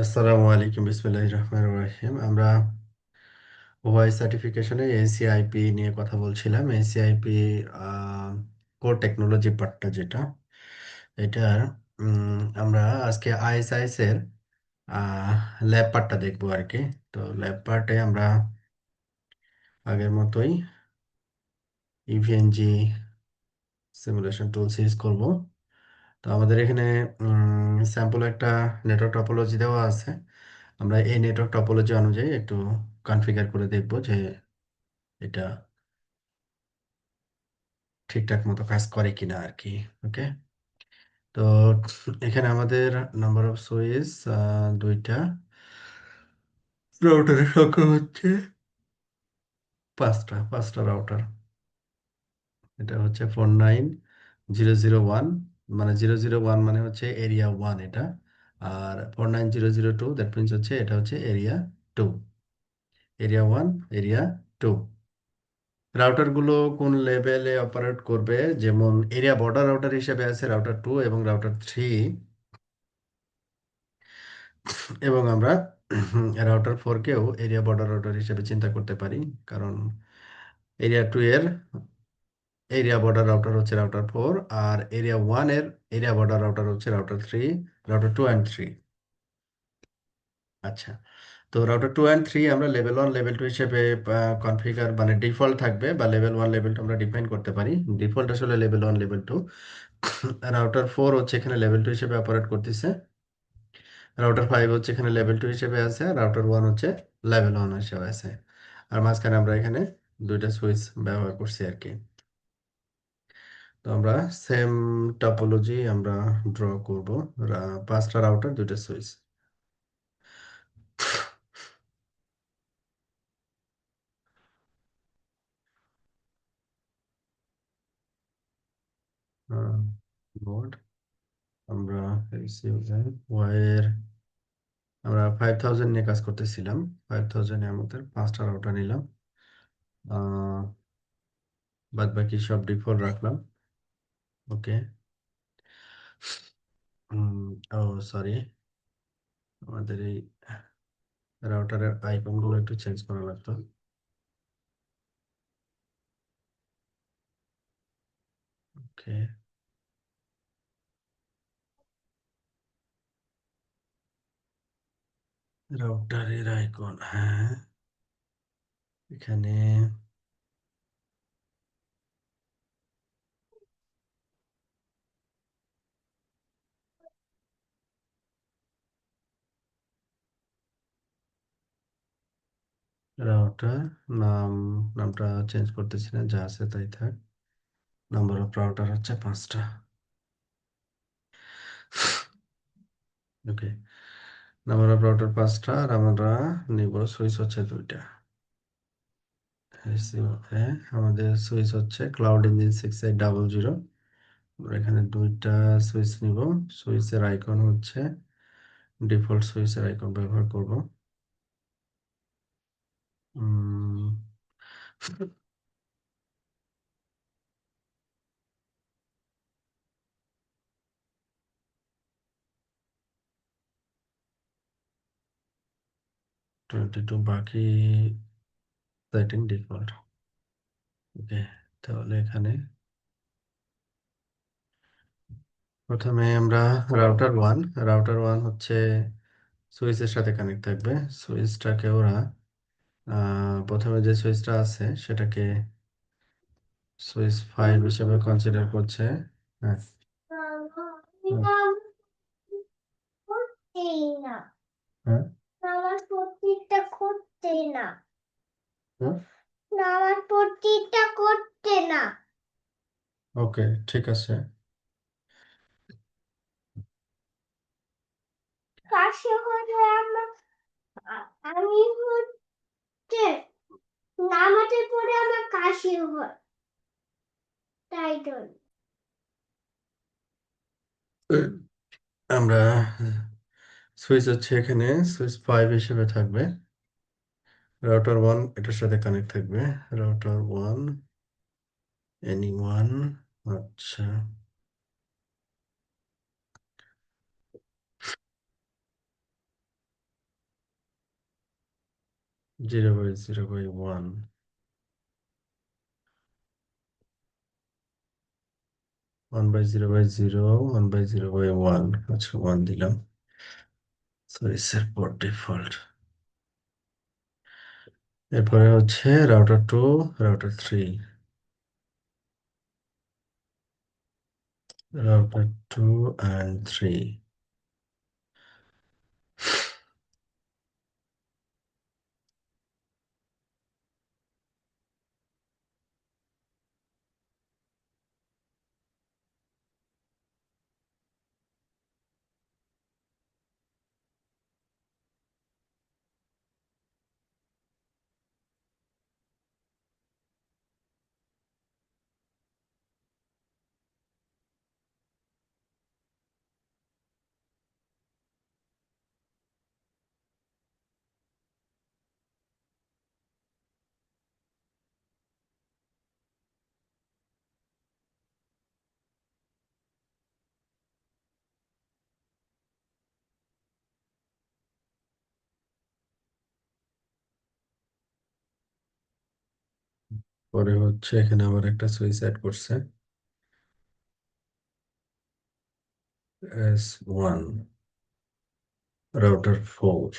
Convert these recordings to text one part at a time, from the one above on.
আসসালামু আলাইকুম, বিসমিল্লাহির রহমানির রহিম। আমরা ওয়াই সার্টিফিকেশনে এসিআইপি নিয়ে কথা বলছিলাম। এসিআইপি কোর টেকনোলজি পার্টটা যেটা, এটার আমরা আজকে আইএসআইএস এর ল্যাব পার্টটা দেখবো আর কি। তো ল্যাব পার্টে আমরা আগের মতোই ইভিএনজি সিমুলেশন টুলস ইউজ করব। তো আমাদের এখানে স্যাম্পল একটা নেটওয়ার্ক টপোলজি দেওয়া আছে। আমরা এই নেটওয়ার্ক টপোলজি অনুযায়ী একটু কনফিগার করে দেখব যে এটা ঠিকঠাক মতো কাজ করে কিনা আর কি। ওকে। তো এখানে আমাদের নাম্বার অফ সুইচ দুইটা, রাউটারের সংখ্যা হচ্ছে পাঁচটা রাউটার। এটা হচ্ছে 49,001, মানে 001 মানে হচ্ছে এরিয়া 1 এটা। আর 49,002 দ্যাট মিনস হচ্ছে এটা হচ্ছে এরিয়া 2। Area 1, area 2। রাউটার গুলো কোন লেভেলে অপারেট করবে, যেমন এরিয়া বর্ডার রাউটার হিসেবে আছে রাউটার 2 এবং রাউটার 3। এবং আমরা রাউটার 4কেও এরিয়া বর্ডার রাউটার হিসেবে চিন্তা করতে পারি, কারণ এরিয়া 2 এর এরিয়া বর্ডার রাউটার হচ্ছে রাউটার 4, আর এরিয়া 1 এর এরিয়া বর্ডার রাউটার হচ্ছে রাউটার 3, রাউটার 2 অ্যান্ড 3। আচ্ছা, তো রাউটার 2 অ্যান্ড 3 আমরা লেভেল 1 লেভেল 2 হিসেবে কনফিগার, মানে ডিফল্ট থাকবে, বা লেভেল 1 লেভেল 2 আমরা ডিফাইন করতে পারি। ডিফল্ট আসলে লেভেল 1 লেভেল 2। রাউটার 4 হচ্ছে এখানে লেভেল 2 হিসেবে অপারেট করতেছে। রাউটার 5 হচ্ছে এখানে লেভেল 2 হিসেবে আছে, রাউটার 1 হচ্ছে লেভেল 1 হিসেবে আছে। আর মাঝখানে আমরা এখানে দুইটা সুইচ ব্যবহার করছি আর কি। তো আমরা সেম টপোলজি আমরা ড্র করব। পাঁচটা রাউটার, দুইটা সুইচ। বোর্ড আমরা ওয়াইয়ের আমরা 5000 নিয়ে কাজ করতেছিলাম। 5000 এর মধ্যে পাঁচটা রাউটার নিলাম। আহ বাদ বাকি সব ডিফল্ট রাখলাম। ওকে। ও সরি, আমাদের এই রাউটারের আইকন গুলো একটু চেঞ্জ করা লাগতো। ওকে। রাউটারের আইকন, হ্যাঁ, এখানে রাউটার নাম, নামটা চেঞ্জ করতেছি না, যা আছে তাই থাক। নাম্বার অফ রাউটার হচ্ছে পাঁচটা। ওকে, নাম্বার অফ রাউটার পাঁচটা, আর আমরা নিব সুইচ হচ্ছে দুইটা। ওকে, আমাদের সুইচ হচ্ছে ক্লাউড ইঞ্জিন 6800। আমরা এখানে দুইটা সুইচ নিব। সুইচের আইকন হচ্ছে ডিফল্ট সুইচের আইকন ব্যবহার করব। 22 বাকি সেটিং ডিফল্ট। ওকে, তাহলে এখানে প্রথমে আমরা রাউটার ওয়ান হচ্ছে সুইচের সাথে কানেক্ট থাকবে। সুইচটাকে ওরা প্রথমে যে সুইচটা আছে সেটাকে সুইচ 5 হিসেবে কনসিডার করছে। হ্যাঁ, হ্যাঁ, হ্যাঁ, ওকে, ঠিক আছে। কাশি হলে আমি হচ্ছে নামাজের পরে আমার কাশি হয়, তাই জন্য আমরা সুইচ হচ্ছে এখানে সুইচ 5 হিসেবে থাকবে। রাউটার 1 এটার সাথে কানেক্ট থাকবে। Router 1 any 1। আচ্ছা, 0/0/1, 1/0/0, 1/0/1, আচ্ছা 1 দিলাম। সুইচের পোর্ট ডিফল্ট। এরপরে হচ্ছে রাউটার 2, রাউটার 3, রাউটার 2 and 3। পরে হচ্ছে এখানে আবার একটা সুইচ অ্যাড করছে, S1, রাউটার 4।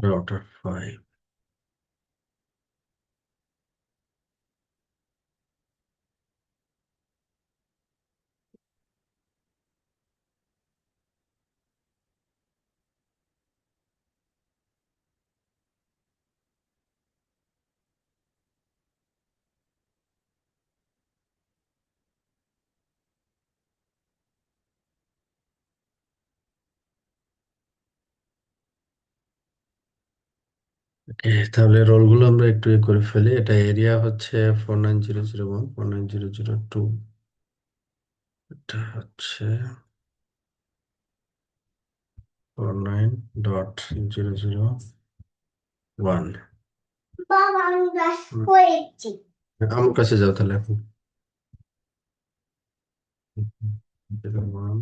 রাউটার 5। ওকে, তাহলে রোলগুলো আমরা একটু করে ফেলি। এটা এরিয়া হচ্ছে 49001, 49002। এটা হচ্ছে 49.001। বাবা আমি ব্রাশ করেছি। আমার কাছে যাও তাহলে এখন। 01।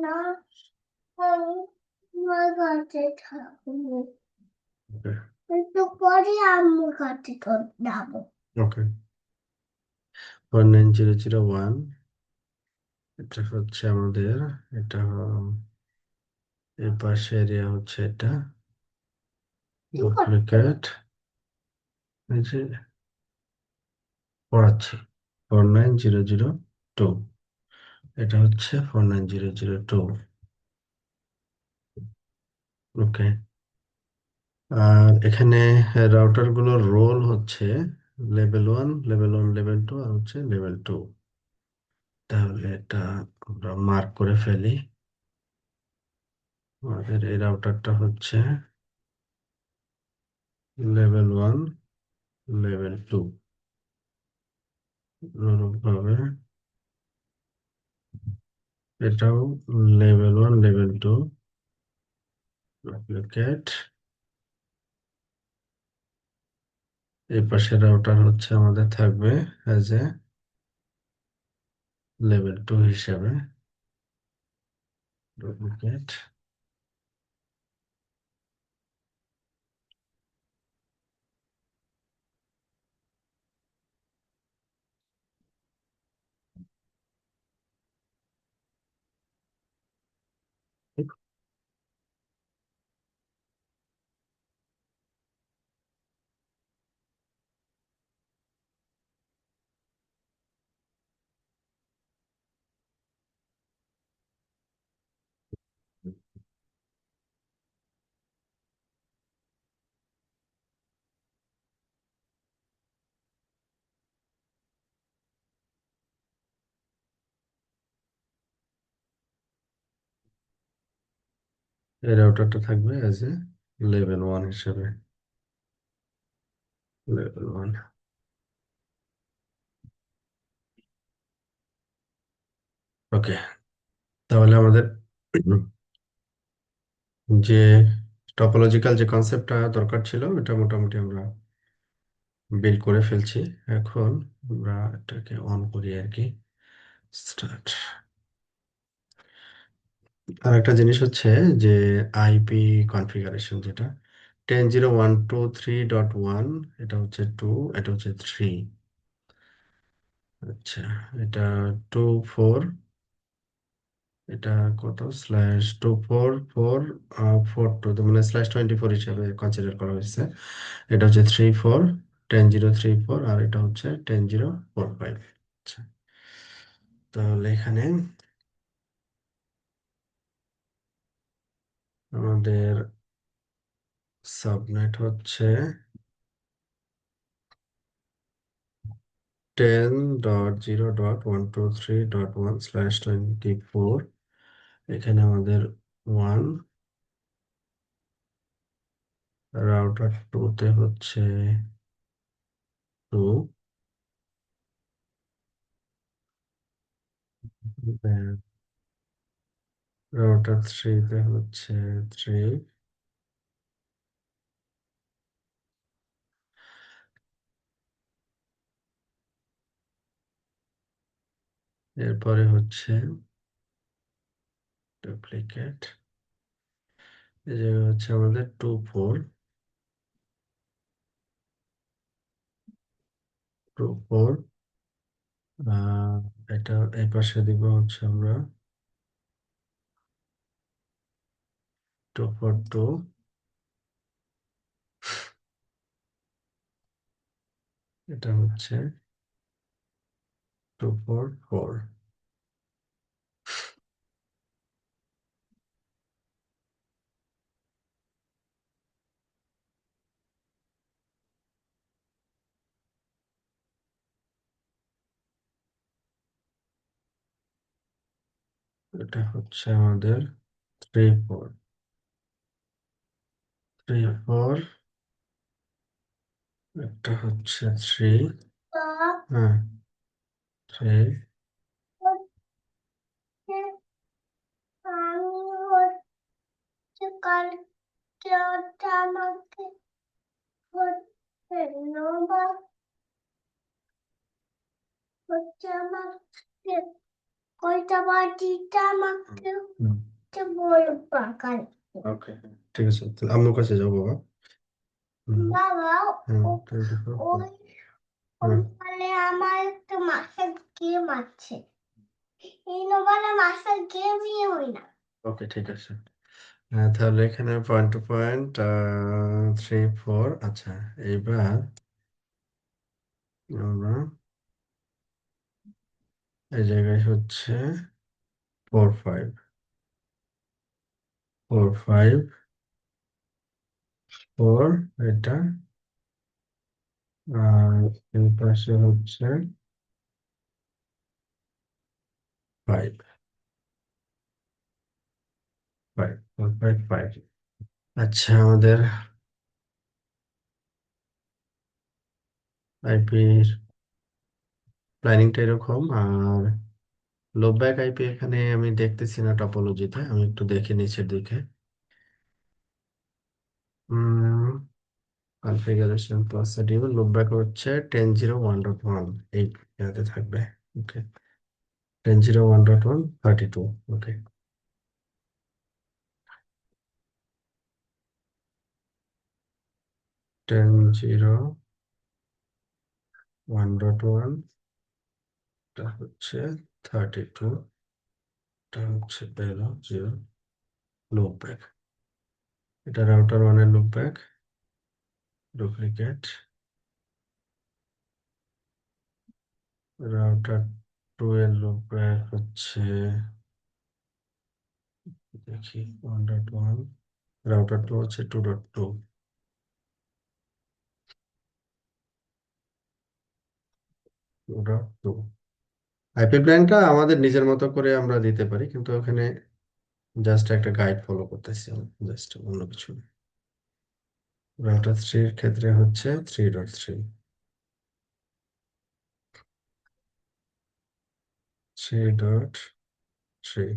না, আমি আমার কাছে থাকবো। ওকে। একটু পরে আম্মুর কাছে যাবো। ওকে। 49001, এটা হচ্ছে আমাদের, এটা এর পাশে এরিয়া হচ্ছে এটা, ডুপ্লিকেট, এই যে পড়াচ্ছি 49002, এটা হচ্ছে 49002। ওকে। আর এখানে রাউটার গুলোর রোল হচ্ছে লেভেল 1, লেভেল 1, লেভেল 2 আর হচ্ছে লেভেল 2। তাহলে এটা আমরা মার্ক করে ফেলি। আমাদের এই রাউটারটা হচ্ছে লেভেল 1, লেভেল 2। অনুরূপভাবে এটাও লেভেল 1, লেভেল 2, ডুপ্লিকেট। এই পাশে রাউটার হচ্ছে আমাদের থাকবে এজ এ লেভেল 2 হিসাবে, ডুপ্লিকেট। এই রাউটারটা থাকবে অ্যাজ এ লেভেল 1 হিসেবে। লেভেল 1। ওকে, তাহলে আমাদের যে টপোলজিক্যাল যে কনসেপ্টটা দরকার ছিল ওটা মোটামুটি আমরা বিল্ড করে ফেলছি। এখন আমরা এটাকে অন করি আর কি। স্টার্ট। আর একটা জিনিস হচ্ছে যে আইপি কনফিগারেশন, যেটা 10.123.1, এটা হচ্ছে 2, এটা হচ্ছে 3। আচ্ছা, এটা 24, এটা কত /24442, মানে /24 হিসাবে কনসিডার করা হয়েছে। এটা হচ্ছে 34 10.034, আর এটা হচ্ছে 10.045। আচ্ছা, তাহলে এখানে আমাদের সাবনেট হচ্ছে 10.0.123.1/24। এখানে আমাদের 1, রাউটার 2 তে হচ্ছে 2, রাউটার 3 তে হচ্ছে 3, এরপরে হচ্ছে ডুপ্লিকেট। এই জায়গায় হচ্ছে আমাদের 24 এটা এই পাশে দিব হচ্ছে আমরা 242, এটা হচ্ছে 244। এটা হচ্ছে আমাদের 34, এটা হচ্ছে 3। হ্যাঁ, 3। আমি হচ্ছে কালকে আমাকে হচ্ছে নোবা হচ্ছে আমাকে কয়টা বাটিটা আমাকে হচ্ছে বলবা কালকে। ওকে, ঠিক আছে, তাহলে আম্মুর কাছে যাও বাবা। বাবা, হ্যাঁ, 24। ওই ওখানে আমার একটা মাস্টার গেম আছে, এই নোবেলে মাস্টার গেমই হয় না। ওকে, ঠিক আছে। হ্যাঁ, তাহলে এখানে পয়েন্ট টু পয়েন্ট 3 4। আচ্ছা, এইবার আমরা এই জায়গায় হচ্ছে 4 5 4 5 4, এটা। আর এই পাশে হচ্ছে 5 5 4 5 5। আচ্ছা, আমাদের আইপির প্ল্যানিংটা এরকম। আর লোব্যাক আইপি এখানে আমি দেখতেছি না টপোলজিতে, আমি একটু দেখে নিচের দিকে। কনফিগারেশন প্রসিডিউর, লুপব্যাক হচ্ছে 10.0.1.1, এই ইয়াতে থাকবে। ওকে, 10.0.1.1 32। ওকে, 10.0.1.1, এটা হচ্ছে 32, এটা হচ্ছে বেলো 0 লুপব্যাক। এটা রাউটার 1 এর লুপব্যাক। ডুপ্লিকেট। রাউটার 2 এর লুপব্যাক হচ্ছে, দেখি, 1.1। রাউটার 2 হচ্ছে 2.2, 2.2। আইপি প্ল্যানটা আমাদের নিজের মতো করে আমরা দিতে পারি, কিন্তু ওখানে জাস্ট একটা গাইড ফলো করতেছি, জাস্ট অন্য কিছু না। রাউটার থ্রির ক্ষেত্রে হচ্ছে 3.3, 3.3।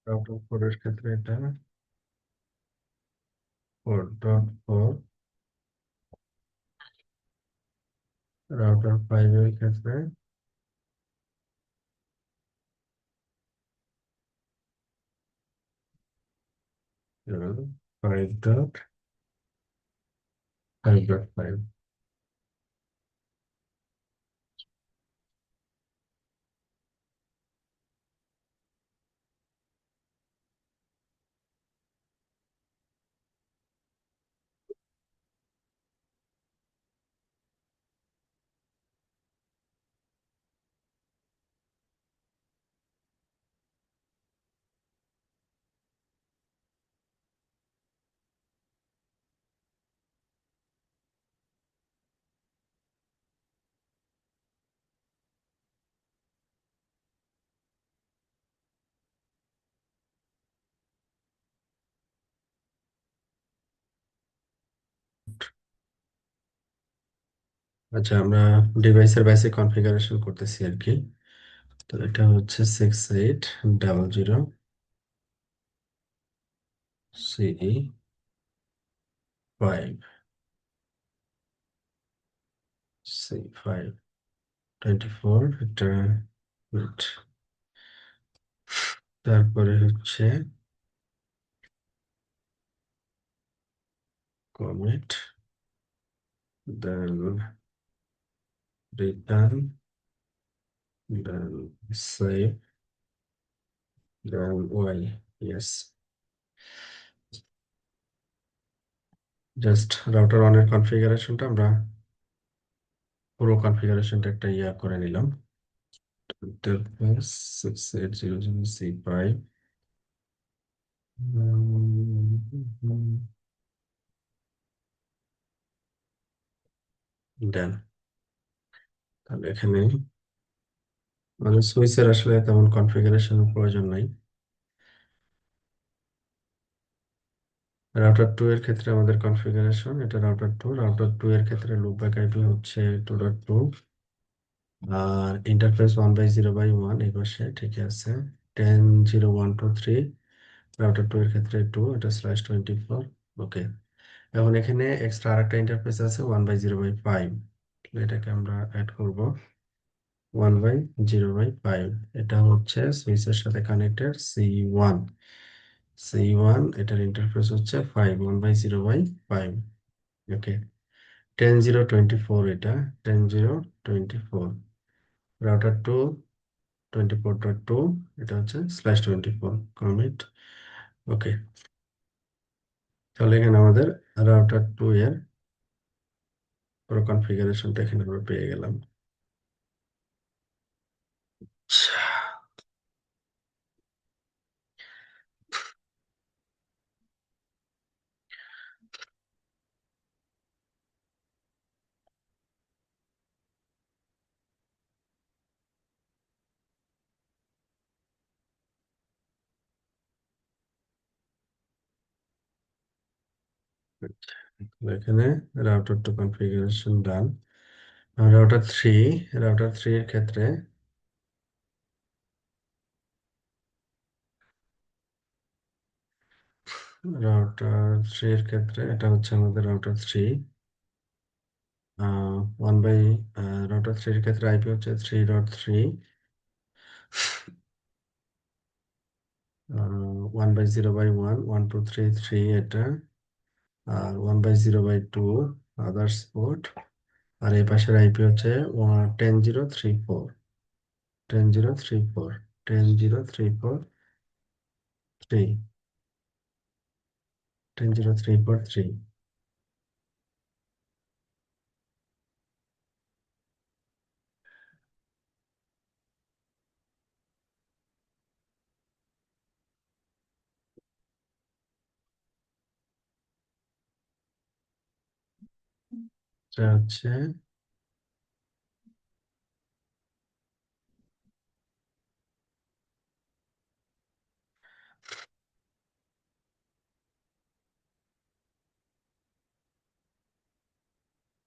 রাউটার ফোরের ক্ষেত্রে এটা 4.4। রাউটার ফাইভের ক্ষেত্রে 5.5.5। আচ্ছা, আমরা ডিভাইসের বেসিক কনফিগারেশন করতেছি আর কি। তো এটা হচ্ছে 6800C5, C5 24 এটা wait, তারপরে হচ্ছে কমিট, দেন রিটার্ন, দেন সেভ, দেন ওয়াই। ইয়েস, জাস্ট রাউটার ওয়ানের কনফিগারেশনটা আমরা পুরো কনফিগারেশনটা একটা করে নিলাম। ইন্টারফেস 6800C5, দেন তাহলে এখানে মানে সুইচের আসলে তেমন কনফিগারেশনের প্রয়োজন নাই। রাউটার টু এর ক্ষেত্রে আমাদের কনফিগারেশন এটা রাউটার টু এর ক্ষেত্রে লুপব্যাক আইপি হচ্ছে 2.2, আর ইন্টারফেস 1/0/1 এই পাশে ঠিক আছে। 10.0.123 রাউটার টু এর ক্ষেত্রে 2, এটা /24। ওকে, এখন এখানে এক্সট্রা আরেকটা ইন্টারফেস আছে 1/0/5, এটাকে আমরা অ্যাড করব 1/0/5। এটা হচ্ছে সুইচের সাথে কানেক্টেড সি ওয়ান, এটার ইন্টারফেস হচ্ছে 1/0/5। ওকে, 10.0.24 এটা 10.0.24। রাউটার টু 24.2, এটা হচ্ছে /24 কমিট। ওকে, তাহলে এখানে আমাদের রাউটার টু এর পুরো কনফিগারেশনটা এখানে আমরা পেয়ে গেলাম। আচ্ছা, এখানে router two configuration done. Router three, router three এর ক্ষেত্রে এটা হচ্ছে আমাদের router three. One by router থ্রির ক্ষেত্রে আইপি হচ্ছে 3.3, 1/0/1, 1 2 3 3 এটা, আর 1/0/2 আদার্স পোর্ট। আর এই পাশের আইপি হচ্ছে 10.034, 10.034, 10.034.3, 10.034.3। এটা হচ্ছে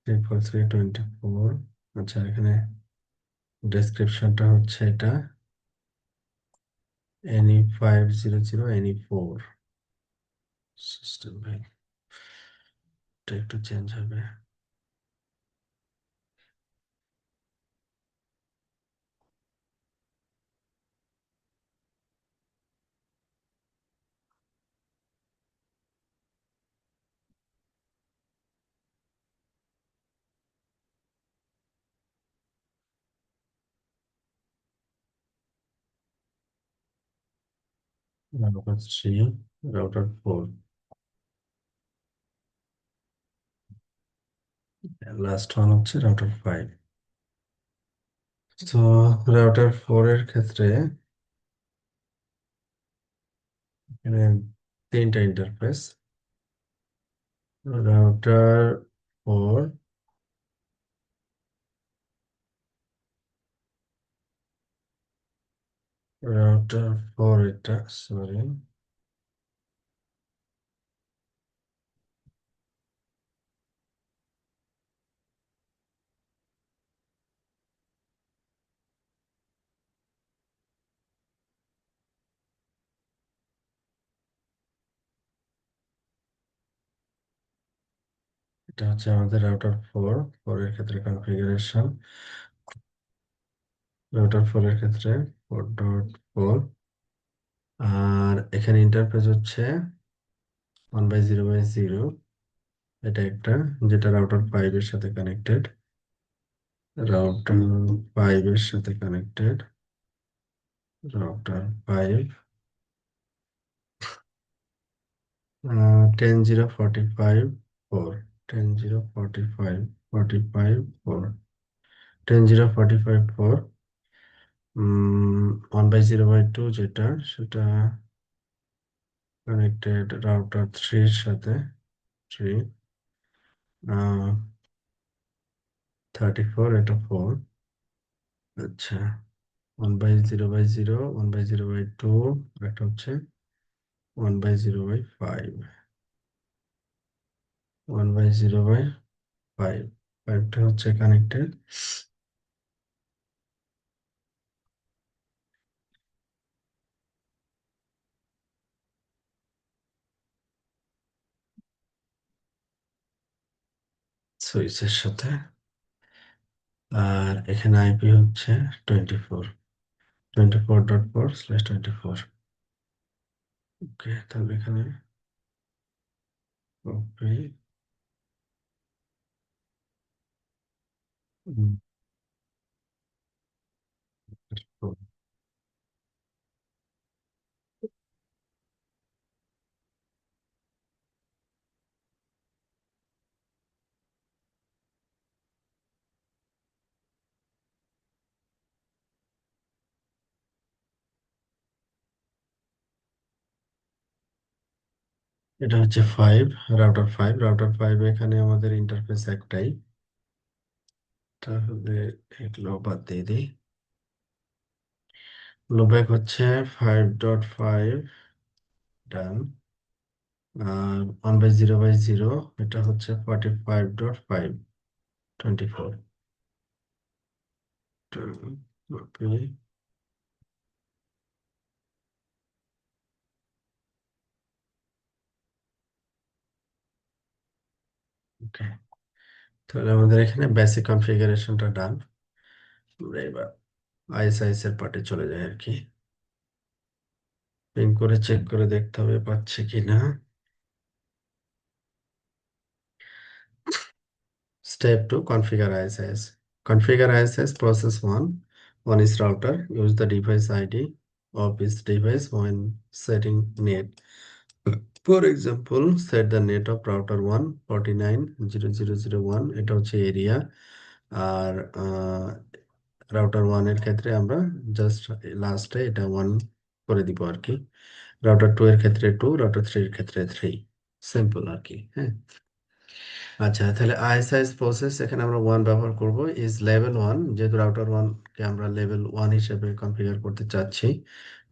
34324। আচ্ছা, এখানে ডেসক্রিপশনটা হচ্ছে এটা NE500 NE4 সিস্টেম ভাই, এটা একটু চেঞ্জ হবে। রাউটার 3, রাউটার 4, লাস্ট ওয়ান হচ্ছে রাউটার 5। তো রাউটার 4 এর ক্ষেত্রে এখানে তিনটা ইন্টারফেস। রাউটার 4, রাউটার 4 এটা, সরি, এটা হচ্ছে আমাদের রাউটার 4 এর ক্ষেত্রে কনফিগারেশন। রাউটার 4 এর ক্ষেত্রে 4.4। আর এখানে ইন্টারফেস হচ্ছে 1/0/0, এটা একটা, যেটা রাউটার 5 এর সাথে কানেক্টেড। রাউটার 5 এর সাথে কানেক্টেড, রাউটার 5 10.0.45.4, 10.0.45.45.4, 10.0.45.4। 1/0/2 যেটা, সেটা কানেক্টেড রাউটার 3 এর সাথে, 3। 34, এটা 4। আচ্ছা, 1/0/0, 1/0/2, এটা হচ্ছে 1/0/5, 1/0/5, 5টা হচ্ছে কানেক্টেড। সুইচের সাথে। আর এখানে আইপি হচ্ছে 24, 24.4/24। ওকে, তাহলে এখানে কপি, এটা হচ্ছে 5, রাউটার 5 এখানে আমাদের ইন্টারফেস একটাই, তাহলে এগুলো বাদ দিয়ে দিই। লোব্যাক হচ্ছে 5.5, ডান। আর 1/0/0, এটা হচ্ছে 45.5, 24। ওকে, ওকে, তাহলে আমাদের এখানে বেসিক কনফিগারেশনটা ডান। আমরা এবার আইএসআইএস এর পার্টে চলে যাই আর কি। পিন করে চেক করে দেখতে হবে পাচ্ছে কিনা। Step 2, configure ISIS. Configure ISIS process 1. One is router. Use the device ID of its device when setting net. For example, set the net of router 1 49.0.0.0.1, এটা হচ্ছে এরিয়া। আর রাউটার 1 এর ক্ষেত্রে আমরা জাস্ট লাস্টে এটা 1 করে দিব আর কি। রাউটার 2 এর ক্ষেত্রে 2, রাউটার 3 এর ক্ষেত্রে 3। সিম্পল আর কি, হ্যাঁ। আচ্ছা, তাহলে আইএসআইএস প্রসেস এখানে আমরা 1 ব্যবহার করব। ইজ লেভেল 1, যেহেতু রাউটার 1 কে আমরা লেভেল 1 হিসেবে কনফিগার করতে চাচ্ছি।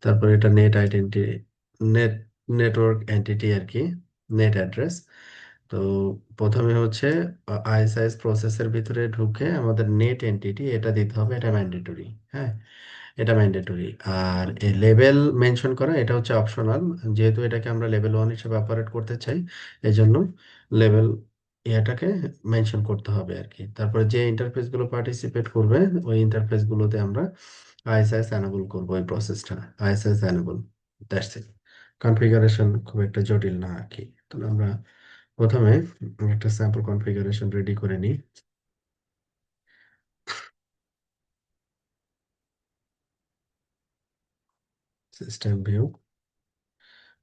তারপর এটা net identity, net network entity আর কি, নেট অ্যাড্রেস। তো তো প্রথমে হচ্ছে আইএসআইএস প্রসেসের ভিতরে ঢুকে আমাদের নেট এন্টিটি এটা দিতে হবে, এটা ম্যান্ডেটরি। হ্যাঁ, এটা ম্যান্ডেটরি। আর এই লেভেল মেনশন করা এটা হচ্ছে অপশনাল, যেহেতু এটাকে আমরা লেভেল 1 হিসেবে অপারেট করতে চাই, এই জন্য লেভেল এটাকে মেনশন করতে হবে আর কি। তারপরে যে ইন্টারফেস গুলো পার্টিসিপেট করবে ওই ইন্টারফেস গুলোতে আমরা আইএসআইএস এনেবল করবো, এই প্রসেসটা ISIS enable. That's it. Configuration খুব একটা জটিল না আর কি। তাহলে আমরা প্রথমে একটা স্যাম্পল কনফিগারেশন রেডি করে নিই। System view,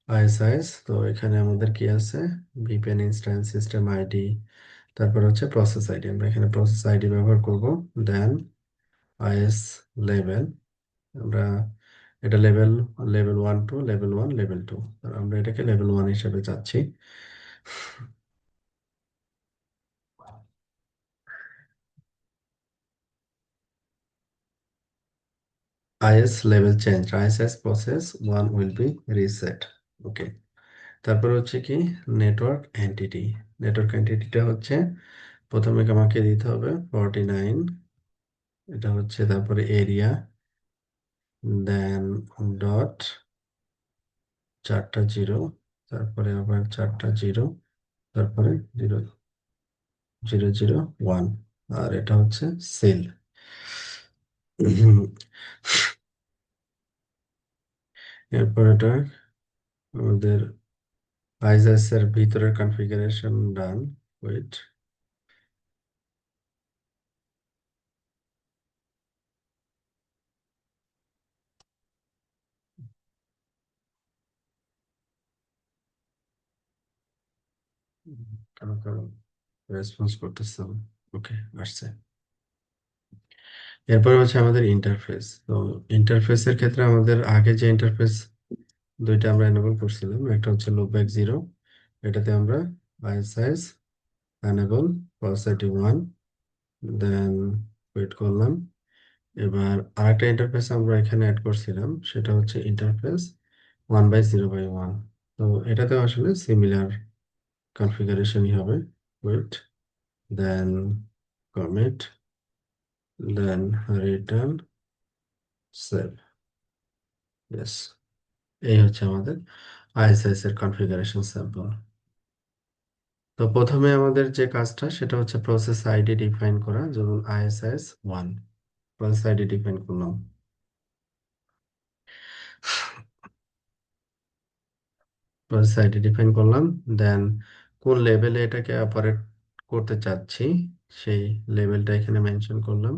ISIS. তো এখানে আমাদের কি আছে, ভিপিএন ইনস্ট্যান্স, সিস্টেম আইডি, তারপর হচ্ছে প্রসেস আইডি। আমরা এখানে প্রসেস আইডি ব্যবহার করব। দেন আইএস লেভেল, আমরা এটা level, level 1 to level 1 level 2, আমরা এটাকে লেভেল 1 হিসেবে চাচ্ছি। IS level change, ISS process 1 will be reset. Okay. তারপর হচ্ছে কি, নেটওয়ার্ক এন্টিটি। নেটওয়ার্ক এন্টিটিটা হচ্ছে প্রথমে আমাকে দিতে হবে 49, এটা হচ্ছে, তারপরে এরিয়া, দেন ডট, 4টা 0, তারপরে আবার 4টা 0, তারপরে 0 0 0 1, আর এটা হচ্ছে সেল। এরপর এটা আমাদের আইজাস এর ভিতরের কনফিগারেশন ডান। ওয়েট, কারো কারো রেসপন্স করতেছে না। ওকে, আসছে। এরপর হচ্ছে আমাদের ইন্টারফেস। তো ইন্টারফেসের ক্ষেত্রে আমাদের আগে যে ইন্টারফেস দুইটা আমরা এনেবল করছিলাম, একটা হচ্ছে লুপব্যাক 0, এটাতে আমরা আইএসআইএস এনেবল পসিটিভ 1, দেন ওয়েট করলাম। এবার আরেকটা ইন্টারফেস আমরা এখানে অ্যাড করছিলাম, সেটা হচ্ছে ইন্টারফেস 1/0/1। তো এটাতে আসলে সিমিলার কনফিগারেশনই হবে। Wait, then commit, then return, save. Yes, এই হচ্ছে আমাদের আইএসএস এর কনফিগারেশন স্যাম্পল। তো প্রথমে আমাদের যে কাজটা সেটা হচ্ছে প্রসেস আইডি ডিফাইন করা, যেমন আইএসএস 1, প্রসেস আইডি ডিফাইন করলাম। প্রসেস আইডি ডিফাইন করলাম, দেন কোন লেভেলে এটাকে অপারেট করতে চাচ্ছি সেই লেভেলটা এখানে মেনশন করলাম।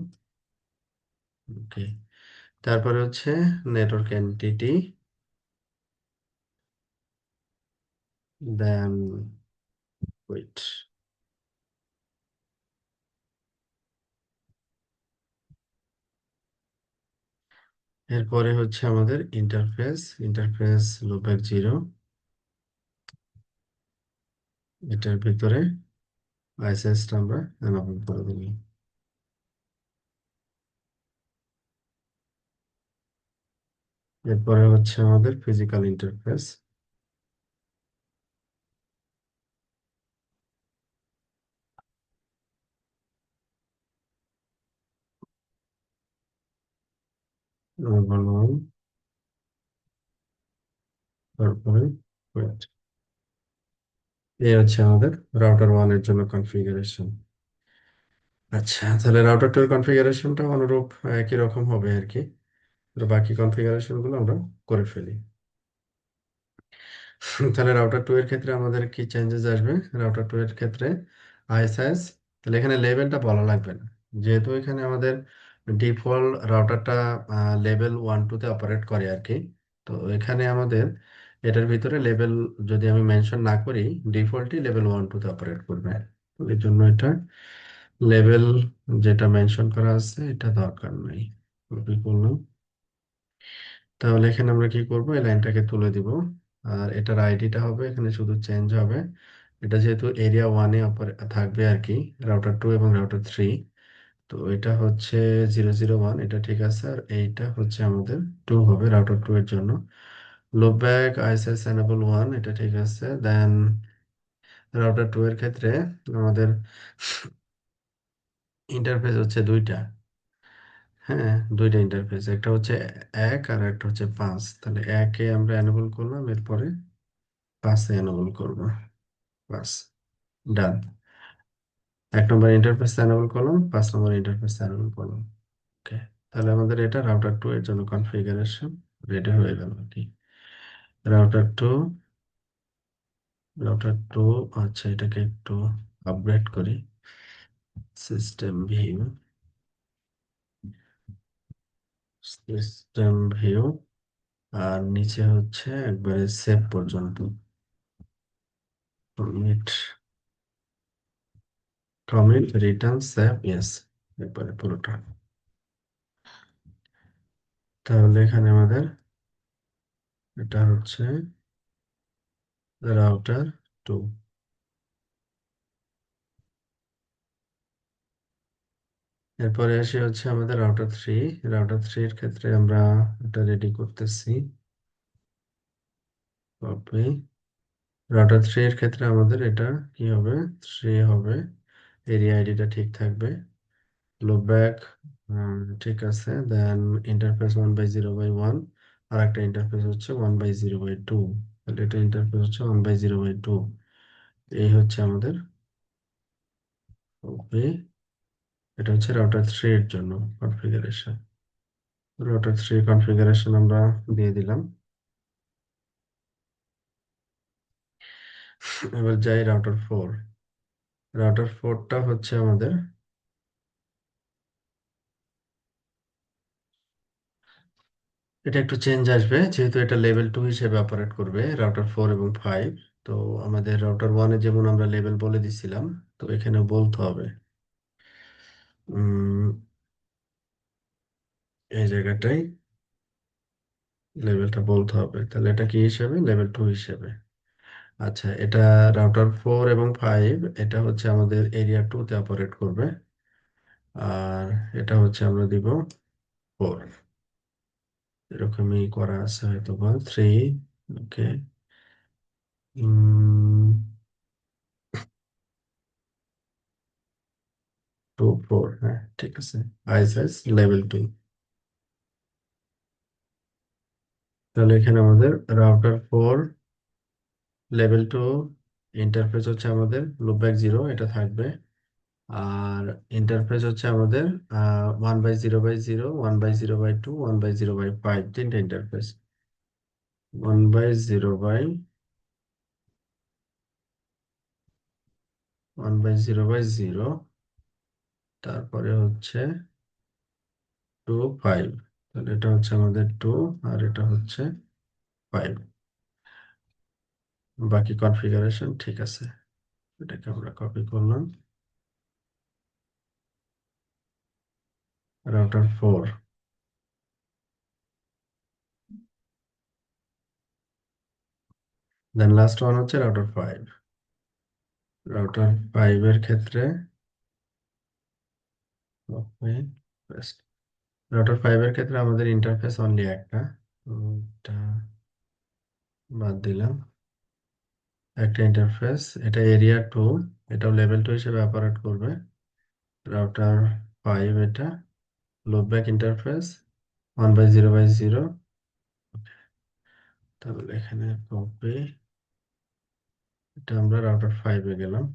ওকে। তারপরে হচ্ছে নেটওয়ার্ক এন্টিটি, দেন ওয়েট, এরপরে হচ্ছে আমাদের ইন্টারফেস, ইন্টারফেস লুপব্যাক 0, এটার ভিতরে আইএসএসটা আমরা এনাবল করে দিই। এরপরে হচ্ছে আমাদের ফিজিক্যাল ইন্টারফেস, বললাম, তারপরে wait, এই হচ্ছে আমাদের রাউটার 1 এর জন্য কনফিগারেশন। আচ্ছা, তাহলে রাউটার 2 এর কনফিগারেশনটা অনুরূপ একই রকম হবে আর কি। তো বাকি কনফিগারেশন গুলো আমরা করে ফেলি। তাহলে রাউটার 2 এর ক্ষেত্রে আমাদের কি চেঞ্জেস আসবে, রাউটার 2 এর ক্ষেত্রে আইএসআইএস, তাহলে এখানে লেভেলটা বলা লাগবে না, যেহেতু এখানে আমাদের ডিফল্ট রাউটারটা লেভেল 1 2 তে অপারেট করে আর কি। তো এখানে আমাদের এটার ভিতরে লেভেল যদি আমি মেনশন না করি, ডিফল্টই লেভেল 1 2 তে অপারেট করবে। তো এই জন্য এটা লেভেল যেটা মেনশন করা আছে এটা দরকার নাই। কপি করলাম। তাহলে এখানে আমরা কি করব, এই লাইনটাকে তুলে দিব। আর এটার আইডিটা হবে এখানে শুধু চেঞ্জ হবে, এটা যেহেতু এরিয়া 1 এ থাকবে আর কি, রাউটার 2 এবং রাউটার 3। তো এটা হচ্ছে 0 0 1, এটা ঠিক আছে। আর এইটা হচ্ছে আমাদের 2 হবে রাউটার 2 এর জন্য। লুপব্যাক আইএসএস এনেবল 1, এটা ঠিক আছে। দেন রাউটার 2 এর ক্ষেত্রে আমাদের ইন্টারফেস হচ্ছে দুইটা। হ্যাঁ, দুইটা ইন্টারফেস, একটা হচ্ছে 1 আর একটা হচ্ছে 5। তাহলে 1-এ আমরা এনেবল করলাম, এরপরে 5-এ এনেবল করব। 5, ডান। 1 নম্বর ইন্টারফেস এনেবল করলাম, 5 নম্বর ইন্টারফেস এনেবল করলাম। ওকে, তাহলে আমাদের এটা রাউটার 2 এর জন্য কনফিগারেশন রেডি হয়ে গেল আর কি। রাউটার 2, রাউটার 2, আচ্ছা এটাকে একটু আপগ্রেড করি। সিস্টেম ভিউ, সিস্টেম ভিউ, আর নিচে হচ্ছে একবারে সেভ পর্যন্ত। Commit, commit, return, save, yes, একবারে পুরোটা। তাহলে এখানে আমাদের এটা হচ্ছে রাউটার 2। এরপরে আসে হচ্ছে আমাদের রাউটার 3। রাউটার 3 এর ক্ষেত্রে আমরা এটা রেডি করতেছি। কপি, রাউটার 3 এর ক্ষেত্রে আমাদের এটা কি হবে, 3 হবে। এরিয়া আইডিটা ঠিক থাকবে। লুপব্যাক ঠিক আছে। দেন ইন্টারফেস 1/0/1, আর একটা ইন্টারফেস হচ্ছে 1/0/2। তাহলে এটা ইন্টারফেস হচ্ছে 1/0/2। এই হচ্ছে আমাদের ওকে, এটা হচ্ছে রাউটার 3 এর জন্য কনফিগারেশন। রাউটার 3 কনফিগারেশন আমরা দিয়ে দিলাম। এবার যাই রাউটার 4। রাউটার 4টা হচ্ছে আমাদের, এটা একটু চেঞ্জ আসবে যেহেতু এটা লেভেল 2 হিসেবে অপারেট করবে রাউটার 4 এবং 5। তো আমাদের রাউটার 1-এ যেমন আমরা লেভেল বলে দিছিলাম, তো এখানে বলতে হবে উম, এই জায়গাটাই লেভেলটা বলতে হবে। তাহলে এটা কি হিসেবে, লেভেল 2 হিসেবে। আচ্ছা, এটা রাউটার 4 এবং 5 এটা হচ্ছে আমাদের এরিয়া 2 তে অপারেট করবে। আর এটা হচ্ছে আমরা দিব 4, এরকমই করা আছে হয়তো বা 3। ওকে, 2, 4, হ্যাঁ ঠিক আছে। ISS level 2। তাহলে এখানে আমাদের রাউটার 4 লেভেল 2 ইন্টারফেস হচ্ছে আমাদের লুপব্যাক 0, এটা থাকবে। আর ইন্টারফেস হচ্ছে আমাদের 1/0/0, 1/0/2, 1/0/5, তিনটা ইন্টারফেস। 1/0/0, তারপরে হচ্ছে 2, 5। তাহলে এটা হচ্ছে আমাদের 2, আর এটা হচ্ছে 5। বাকি কনফিগারেশন ঠিক আছে। এটাকে আমরা কপি করলাম। রাউটার 4, দেন লাস্ট ওয়ান হচ্ছে রাউটার 5। রাউটার 5 এর ক্ষেত্রে রাউটার 5 এর ক্ষেত্রে আমাদের ইন্টারফেস অনলি একটা। এটা বাদ দিলাম। একটা ইন্টারফেস, এটা এরিয়া 2, এটাও লেভেল 2 হিসেবে অপারেট করবে। রাউটার 5 এটা লুপব্যাক ইন্টারফেস 1/0/0। তাহলে এখানে কপি, এটা আমরা রাউটার 5 এ গেলাম।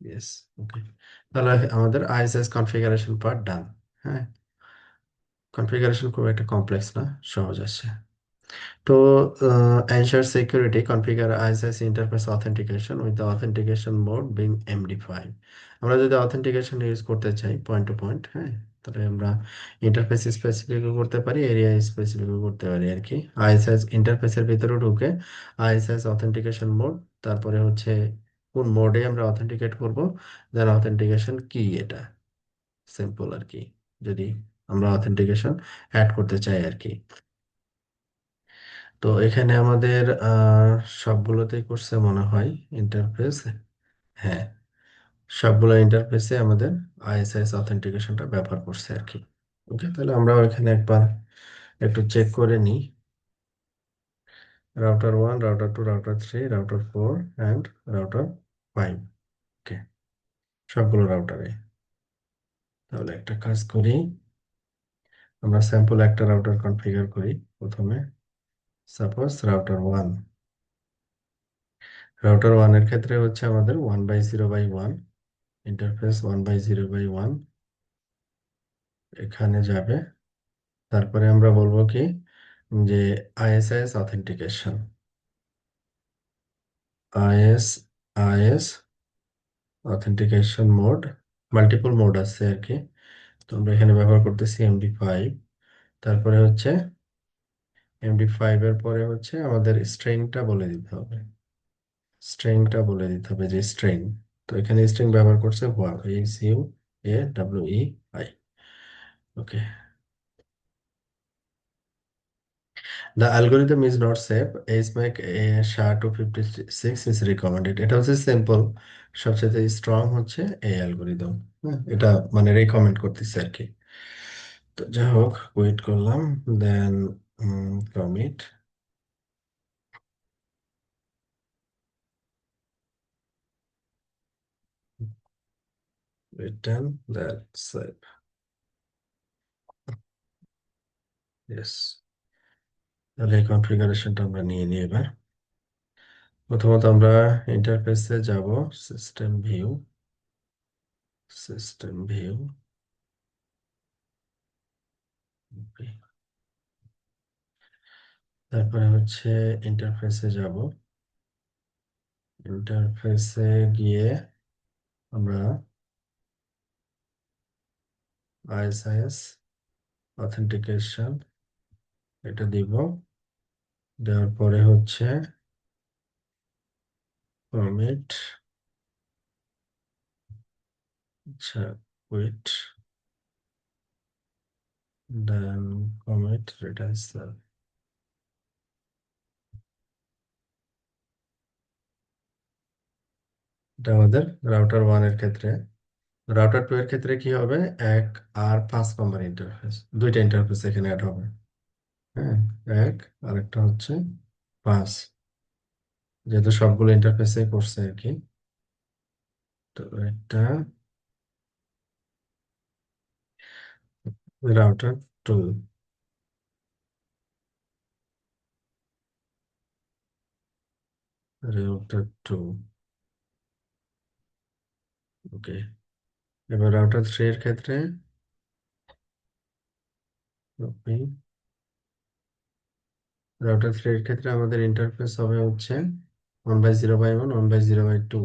ইয়েস, ওকে। তাহলে আমাদের আইএসএস কনফিগারেশন পার্ট ডান। হ্যাঁ, কনফিগারেশন খুব একটা কমপ্লেক্স না, সহজ আছে। তো ensure security, configure ISS interface authentication with the authentication mode being MD5। আমরা যদি অথেন্টিকেশন ইউজ করতে চাই পয়েন্ট টু পয়েন্ট, হ্যাঁ, তাহলে আমরা ইন্টারফেস স্পেসিফিকও করতে পারি, এরিয়া স্পেসিফিকও করতে পারি আর কি। আইএসএস ইন্টারফেসের ভিতরে ঢুকে আইএসএস অথেন্টিকেশন মোড, তারপরে হচ্ছে কোন মোডে আমরা অথেন্টিকেট করব, দেন অথেন্টিকেশন কি, এটা সিম্পল আর কি, যদি আমরা অথেন্টিকেশন অ্যাড করতে চাই আর কি। তো এখানে আমাদের সবগুলোতেই করছে মনে হয় ইন্টারফেস। হ্যাঁ, সবগুলো ইন্টারফেসে আমাদের আইএসএস অথেন্টিকেশনটা ব্যবহার করছে আর কি। ওকে, তাহলে আমরা এখানে একবার একটু চেক করে নিই। Router 1, router 2, router 3, router 4 and router 5। ওকে, সবগুলো রাউটারে। তাহলে একটা কাজ করি, আমরা স্যাম্পল একটা রাউটার কনফিগার করি প্রথমে। সাপোজ রাউটার ওয়ান এর ক্ষেত্রে হচ্ছে আমাদের 1/0/1 ইন্টারফেস, 1/0/1 এখানে যাবে। তারপরে আমরা বলবো কি যে ISIS authentication, ISIS authentication mode, multiple mode আছে আর কি। তো আমরা এখানে ব্যবহার করতেছি MD5। তারপরে হচ্ছে MD5 এর পরে হচ্ছে আমাদের স্ট্রিংটা বলে দিতে হবে, যে স্ট্রিং। তো এখানে স্ট্রিং ব্যবহার করছে HUAWEI। Okay, the algorithm is not safe, HMAC a SHA-256 is recommended। এটা হচ্ছে সিম্পল, সবচেয়ে স্ট্রং হচ্ছে এই অ্যালগোরিদম। হ্যাঁ, এটা মানে রেকমেন্ড করতেছে আর কি। তো যাই হোক, ওয়েট করলাম, then commit, return that save. Yes, তাহলে এই কনফিগারেশনটা আমরা নিয়ে নিই এবার। প্রথমত আমরা ইন্টারফেসে যাব, সিস্টেম ভিউ, সিস্টেম ভিউ, তারপরে হচ্ছে ইন্টারফেসে যাব। ইন্টারফেসে গিয়ে আমরা আইএসআইএস অথেন্টিকেশন এটা দিব। দেওয়ার পরে হচ্ছে কমিট, আচ্ছা, কুইট, দেন কমিট রিটার্ন সেভ। এটা আমাদের রাউটার 1 এর ক্ষেত্রে। রাউটার 2 এর ক্ষেত্রে কি হবে, 1 আর 5 নম্বর ইন্টারফেস, দুইটা ইন্টারফেস এখানে অ্যাড হবে। হ্যাঁ, 1, আরেকটা হচ্ছে 5, যেহেতু সবগুলো ইন্টারফেসে করছে আর কি। তো এটা রাউটার 2, রাউটার 2। ওকে, এবার রাউটার 3 এর ক্ষেত্রে রাউটার 3 এর ক্ষেত্রে আমাদের ইন্টারফেস হবে হচ্ছে 1/0/1, 1/0/2,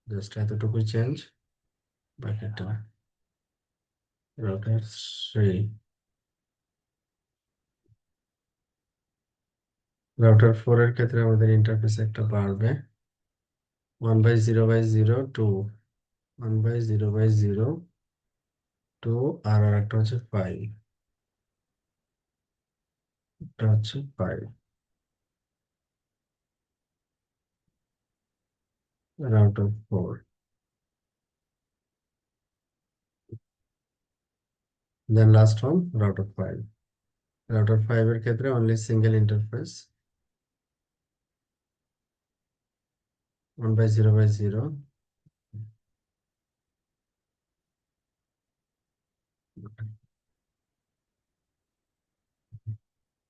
জাস্ট এতটুকু চেঞ্জ, বাকিটা। রাউটার 3, রাউটার 4 এর ক্ষেত্রে আমাদের ইন্টারফেস একটা বাড়বে, 1/0/0 2, 1/0/0 2, আর একটা হচ্ছে 5, এটা হচ্ছে 5। রাউটার 4, দেন লাস্ট ওয়ান রাউটার 5। রাউটার 5 এর ক্ষেত্রে অনলি সিঙ্গেল ইন্টারফেস, 1/0/0।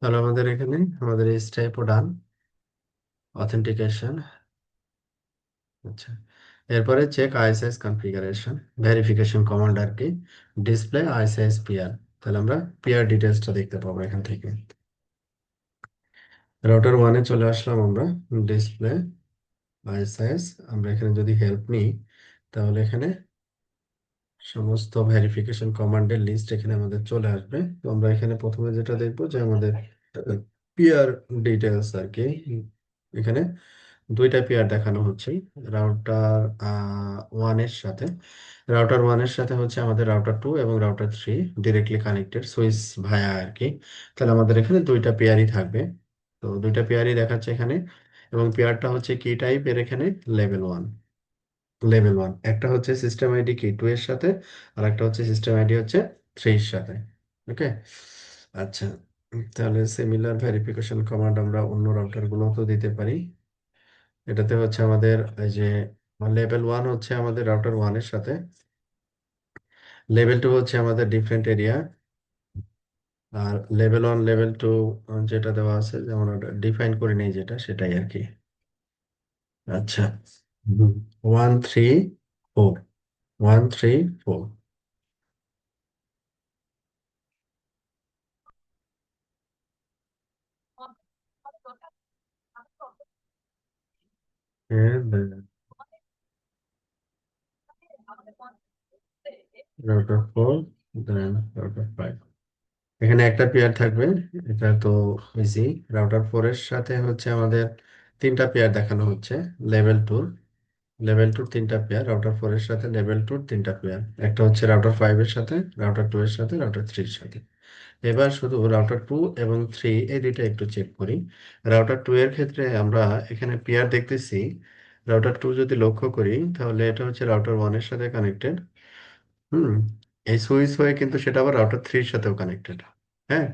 তাহলে আমাদের এখানে আমাদের এই স্টেপও ডান, অথেন্টিকেশন। আচ্ছা, এরপরে check ISS configuration, verification command আর কি, ডিসপ্লে আইএসএস পিআর। তাহলে আমরা পিআর ডিটেলসটা দেখতে পাবো এখান থেকে। রাউটার 1-এ চলে আসলাম আমরা, ডিসপ্লে আইএসএস। আমরা এখানে যদি হেল্প নিই, তাহলে এখানে সমস্ত ভেরিফিকেশন কমান্ডের লিস্ট এখানে আমাদের চলে আসবে। তো আমরা এখানে প্রথমে যেটা দেখবো যে আমাদের পিআর ডিটেলস আর কি। এখানে দুইটা পেয়ার দেখানো হচ্ছে রাউটার ওয়ানের সাথে হচ্ছে আমাদের রাউটার 2 এবং রাউটার 3 ডিরেক্টলি কানেক্টেড সুইচ ভায়া আর কি। তাহলে আমাদের এখানে দুইটা পেয়ারই থাকবে। তো দুইটা পেয়ারই দেখাচ্ছে এখানে, এবং পেয়ারটা হচ্ছে কি টাইপের এখানে, লেভেল 1। লেভেল 1 একটা হচ্ছে সিস্টেম আইডি কি 2 এর সাথে, আর একটা হচ্ছে সিস্টেম আইডি হচ্ছে 3 এর সাথে। ওকে, আচ্ছা, তাহলে সিমিলার ভেরিফিকেশন কমান্ড আমরা অন্য রাউটার গুলোতেও দিতে পারি। এটাতে হচ্ছে আমাদের এই যে লেভেল ওয়ান হচ্ছে আমাদের রাউটার ওয়ানের সাথে, লেভেল টু হচ্ছে আমাদের ডিফারেন্ট এরিয়া, আর লেভেল ওয়ান লেভেল টু যেটা দেওয়া আছে যেমন ওটা ডিফাইন করে নেই যেটা সেটাই আর কি। আচ্ছা, 1 3 4, 1 3 4। রাউটার ফোর, দেন রাউটার ফাইভ। এখানে একটা পেয়ার থাকবে, এটা তো ইজি। রাউটার ফোর এর সাথে হচ্ছে আমাদের তিনটা পেয়ার দেখানো হচ্ছে। লেভেল টুর, লেভেল টুর তিনটা পেয়ার, রাউটার ফোর এর সাথে লেভেল টুর তিনটা পেয়ার, একটা হচ্ছে রাউটার ফাইভ এর সাথে, রাউটার টু এর সাথে, রাউটার থ্রির সাথে। এবার শুধু রাউটার টু এবং থ্রি এই দুইটা একটু চেক করি। রাউটার টু এর ক্ষেত্রে আমরা এখানে পেয়ার দেখতেছি। রাউটার টু যদি লক্ষ্য করি তাহলে এটা হচ্ছে রাউটার ওয়ান এর সাথে কানেক্টেড। হুম, এই সুইচ হয়ে কিন্তু সেটা আবার রাউটার থ্রির সাথেও কানেক্টেড। হ্যাঁ,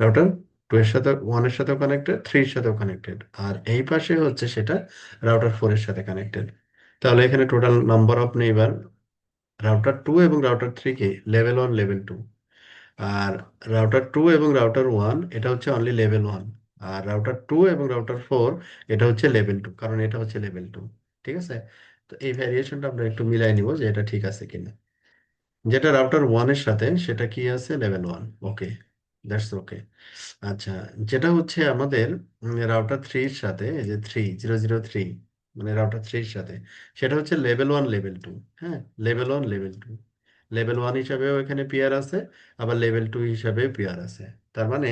রাউটার টু এর সাথে ওয়ান এর সাথেও কানেক্টেড, থ্রির সাথেও কানেক্টেড, আর এই পাশে হচ্ছে সেটা রাউটার ফোর এর সাথে কানেক্টেড। তাহলে এখানে total number of neighbour router two এবং রাউটার থ্রি কে লেভেল ওয়ান লেভেল টু, আর রাউটার টু এবং রাউটার ওয়ান এটা হচ্ছে অনলি লেভেল ওয়ান, আর রাউটার টু এবং রাউটার ফোর এটা হচ্ছে লেভেল টু, কারণ এটা হচ্ছে লেভেল টু। ঠিক আছে, তো এই ভ্যারিয়েশনটা আমরা একটু মিলাই নিব যে এটা ঠিক আছে কিনা। যেটা রাউটার ওয়ানের সাথে সেটা কি আছে, level one. Okay, that's okay. আচ্ছা, যেটা হচ্ছে আমাদের রাউটার থ্রির সাথে, এই যে 3003, মানে রাউটার থ্রির সাথে, সেটা হচ্ছে লেভেল ওয়ান লেভেল টু। হ্যাঁ, level one level two, level one হিসাবেও এখানে পেয়ার আছে, আবার লেভেল টু হিসাবেও পেয়ার আছে। তার মানে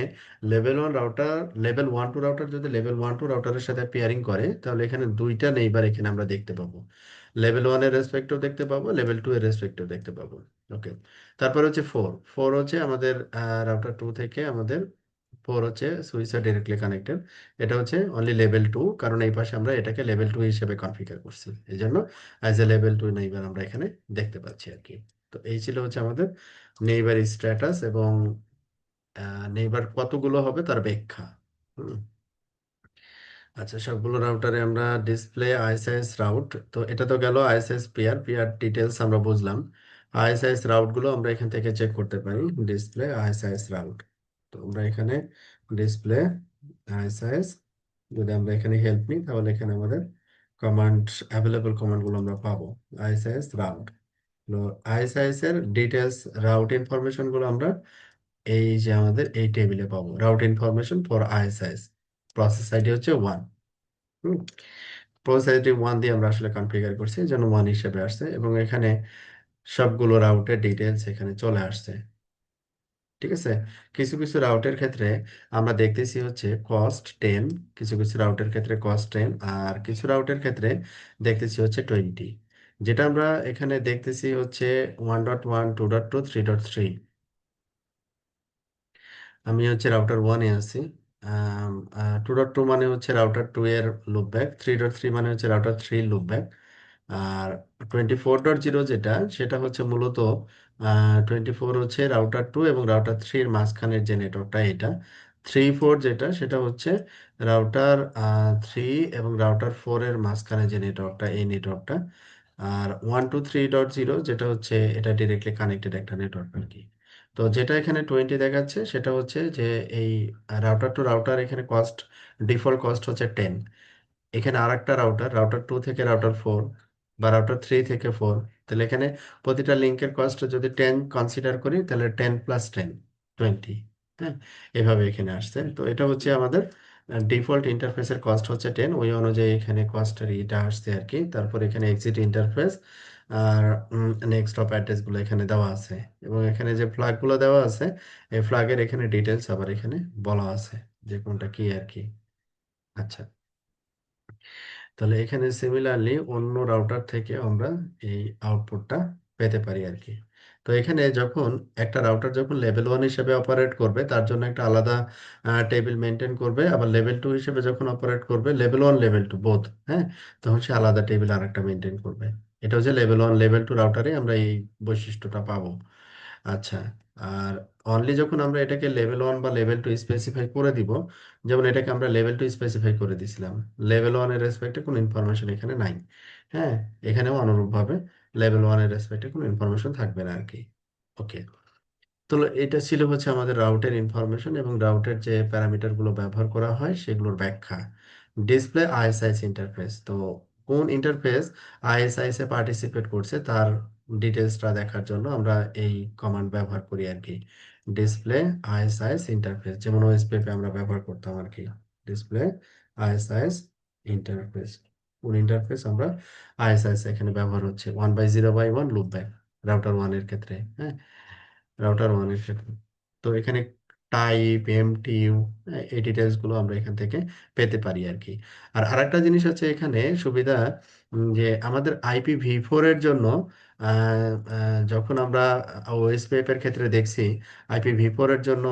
level one router, level one two router যদি লেভেল ওয়ান টু রাউটারের সাথে পেয়ারিং করে তাহলে এখানে দুইটা নেইবার এখানে আমরা দেখতে পাবো। লেভেল ওয়ান এর রেসপেক্টেও দেখতে পাবো, লেভেল টু এর রেসপেক্টেও দেখতে পাবো। ওকে, তারপর হচ্ছে ফোর। ফোর হচ্ছে আমাদের রাউটার টু থেকে আমাদের ফোর হচ্ছে সুইচে ডিরেক্টলি কানেক্টেড। এটা হচ্ছে অনলি লেভেল টু, কারণ এই পাশে আমরা এটাকে লেভেল টু হিসেবে কনফিগার করছি, এই জন্য as a level two neighbour আমরা এখানে দেখতে পাচ্ছি আর কি। তো এই ছিল হচ্ছে আমাদের নেইবার স্ট্যাটাস এবং নেইবার কতগুলো হবে তার ব্যাখ্যা। হুম, আচ্ছা, সবগুলো রাউটারে আমরা ডিসপ্লে আইএসআইএস রাউট, তো এটা তো গেল আইএসআইএস পেয়ার, পেয়ার ডিটেলস আমরা বুঝলাম। আইএসআইএস রাউট গুলো আমরা এখান থেকে চেক করতে পারি, ডিসপ্লে আইএসআইএস রাউট। তো আমরা এখানে ডিসপ্লে আইএসআইএস, যদি আমরা এখানে হেল্প নিই তাহলে এখানে আমাদের কমান্ড, অ্যাভেলেবল কমান্ড গুলো আমরা পাবো। আইএসআইএস রাউট, আইএসআইএস এর ডিটেলস, রাউট ইনফরমেশন গুলো আমরা এই যে আমাদের এই টেবিলে পাবো, route information for ISIS. Process ID হচ্ছে ওয়ান। হুম, প্রসেসটি ওয়ান দিয়ে আমরা আসলে কনফিগার করছি, এই জন্য ওয়ান হিসেবে আসছে, এবং এখানে সবগুলো রাউটের ডিটেলস এখানে চলে আসছে। ঠিক আছে, কিছু কিছু রাউটের ক্ষেত্রে আমরা দেখতেছি হচ্ছে কস্ট 10, কিছু কিছু রাউটের ক্ষেত্রে কস্ট 10, আর কিছু রাউটের ক্ষেত্রে দেখতেছি হচ্ছে 20। যেটা আমরা এখানে দেখতেছি হচ্ছে 1.1, 2.2, 3.3। আমি হচ্ছে রাউটার ওয়ানে আছি। 2.2 মানে হচ্ছে রাউটার টু এর লুপব্যাক, 3.3 মানে হচ্ছে রাউটার থ্রি লুপব্যাক, আর 24.0 যেটা, সেটা হচ্ছে মূলত 24 হচ্ছে রাউটার টু এবং রাউটার থ্রির মাঝখানের যে নেটওয়ার্কটা এটা। 3.4 যেটা, সেটা হচ্ছে রাউটার থ্রি এবং রাউটার ফোর এর মাঝখানে যে নেটওয়ার্কটা, এই নেটওয়ার্কটা। আর 123.0 যেটা হচ্ছে এটা ডিরেক্টলি কানেক্টেড একটা নেটওয়ার্ক আর কি। তো যেটা এখানে 20 দেখাচ্ছে সেটা হচ্ছে যে এই রাউটার টু রাউটার এখানে কস্ট, ডিফল্ট কস্ট হচ্ছে 10। এখানে আর একটা রাউটার, রাউটার টু থেকে রাউটার ফোর বা রাউটার থ্রি থেকে ফোর, তাহলে এখানে প্রতিটা লিঙ্কের কস্ট যদি 10 কনসিডার করি তাহলে 10 + 10, 20। হ্যাঁ, এভাবে এখানে আসছে। তো এটা হচ্ছে আমাদের ডিফল্ট ইন্টারফেসের কস্ট হচ্ছে 10, ওই অনুযায়ী এখানে কস্টের এটা আসছে আর কি। তারপর এখানে এক্সিট ইন্টারফেস আর নেক্সট অফ অ্যাড্রেস গুলো এখানে দেওয়া আছে, এবং এখানে যে ফ্ল্যাগ গুলো দেওয়া আছে এই ফ্ল্যাগের এখানে ডিটেলস আবার এখানে বলা আছে যে কোনটা কি আর কি। আচ্ছা, তাহলে এখানে সিমিলারলি অন্য রাউটার থেকে আমরা এই আউটপুটটা পেতে পারি আর কি। তো এখানে যখন একটা রাউটার যখন লেভেল ওয়ান হিসেবে অপারেট করবে তার জন্য একটা আলাদা টেবিল মেনটেন করবে, আবার লেভেল টু হিসেবে যখন অপারেট করবে, level one level to both, হ্যাঁ, তখন সে আলাদা টেবিল আর একটা মেনটেন করবে। এটা হচ্ছে লেভেল ওয়ান লেভেল টু রাউটারে আমরা এই বৈশিষ্ট্যটা পাবো। আচ্ছা, আর অনলি যখন আমরা এটাকে লেভেল 1 বা লেভেল 2 স্পেসিফাই করে দিব, যেমন এটাকে আমরা লেভেল 2 স্পেসিফাই করে দিছিলাম, লেভেল 1 এর রেসপেক্টে কোনো ইনফরমেশন এখানে নাই। হ্যাঁ, এখানেও অনুরূপভাবে লেভেল 1 এর রেসপেক্টে কোনো ইনফরমেশন থাকবে না আর কি। ওকে। তো এটা ছিল হচ্ছে আমাদের রাউটের ইনফরমেশন এবং রাউটের যে প্যারামিটার গুলো ব্যবহার করা হয় সেগুলোর ব্যাখ্যা। ডিসপ্লে আইএসআইএস ইন্টারফেস, তো কোন ইন্টারফেস আইএসআইএস এ পার্টিসিপেট করছে তার ডিটেলসটা দেখার জন্য আমরা এই কমান্ড ব্যবহার করি আর কি। ডিসপ্লে আইএসআইএস ইন্টারফেস, যেমন ওএসপিএফ এ আমরা ব্যবহার করতাম আর কি। ডিসপ্লে আইএসআইএস ইন্টারফেস, কোন ইন্টারফেস আমরা আইএসআইএস এখানে ব্যবহার হচ্ছে 1/0/1 লুপ ব্যাক রাউটার 1 এর ক্ষেত্রে। হ্যাঁ, রাউটার ওয়ানের ক্ষেত্রে। তো এখানে টাইপ এমটিইউ এই ডিটেলস গুলো আমরা এখান থেকে পেতে পারি আর কি। আর আরেকটা জিনিস হচ্ছে এখানে সুবিধা, যে আমাদের IPv4 এর জন্য যখন আমরা ওএসপিএফ এর ক্ষেত্রে দেখছি IPv4 এর জন্য